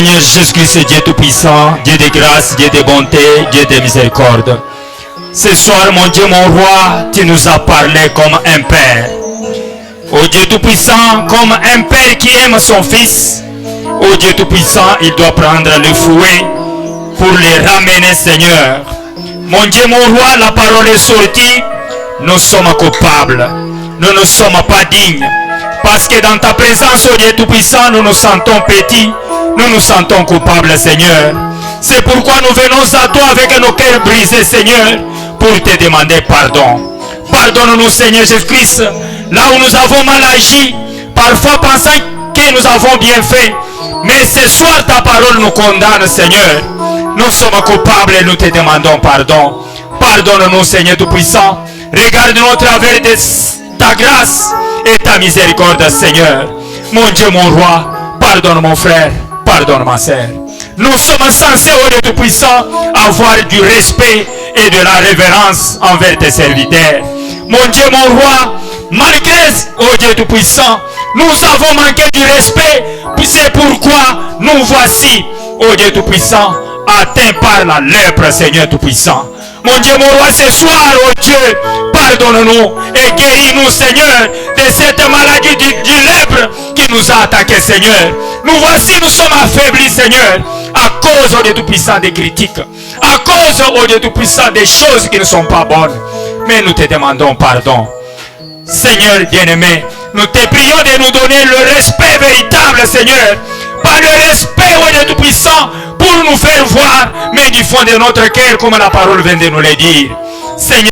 [SPEAKER 1] Seigneur Jésus-Christ, Dieu Tout-Puissant, Dieu de grâce, Dieu de bonté, Dieu de miséricorde. Ce soir, mon Dieu, mon roi, tu nous as parlé comme un père. Ô Dieu Tout-Puissant, comme un père qui aime son fils. Ô Dieu Tout-Puissant, il doit prendre le fouet pour les ramener, Seigneur. Mon Dieu, mon roi, la parole est sortie. Nous sommes coupables. Nous ne sommes pas dignes. Parce que dans ta présence, ô Dieu Tout-Puissant, nous nous sentons petits. Nous nous sentons coupables, Seigneur. C'est pourquoi nous venons à toi avec nos cœurs brisés, Seigneur, pour te demander pardon. Pardonne-nous, Seigneur Jésus-Christ, là où nous avons mal agi, parfois pensant que nous avons bien fait. Mais ce soir, ta parole nous condamne, Seigneur. Nous sommes coupables et nous te demandons pardon. Pardonne-nous, Seigneur Tout-Puissant. Regarde-nous au travers de ta grâce et ta miséricorde, Seigneur. Mon Dieu, mon roi, pardonne mon frère, pardonne ma sœur. Nous sommes censés, ô Dieu Tout-Puissant, avoir du respect et de la révérence envers tes serviteurs. Mon Dieu, mon roi, malgré, ô Dieu Tout-Puissant, nous avons manqué du respect. C'est pourquoi nous voici, ô Dieu Tout-Puissant, atteints par la lèpre, Seigneur Tout-Puissant. Mon Dieu, mon roi, ce soir, ô Dieu, pardonne-nous et guéris-nous, Seigneur, de cette maladie du lèpre qui nous a attaqués, Seigneur. Nous voici, nous sommes affaiblis, Seigneur, à cause, ô Dieu Tout-Puissant, des critiques, à cause, ô Dieu Tout-Puissant, des choses qui ne sont pas bonnes. Mais nous te demandons pardon. Seigneur bien-aimé, nous te prions de nous donner le respect véritable, Seigneur. Pas le respect, ô Dieu Tout-Puissant, pour nous faire voir, mais du fond de notre cœur, comme la parole vient de nous le dire. Seigneur,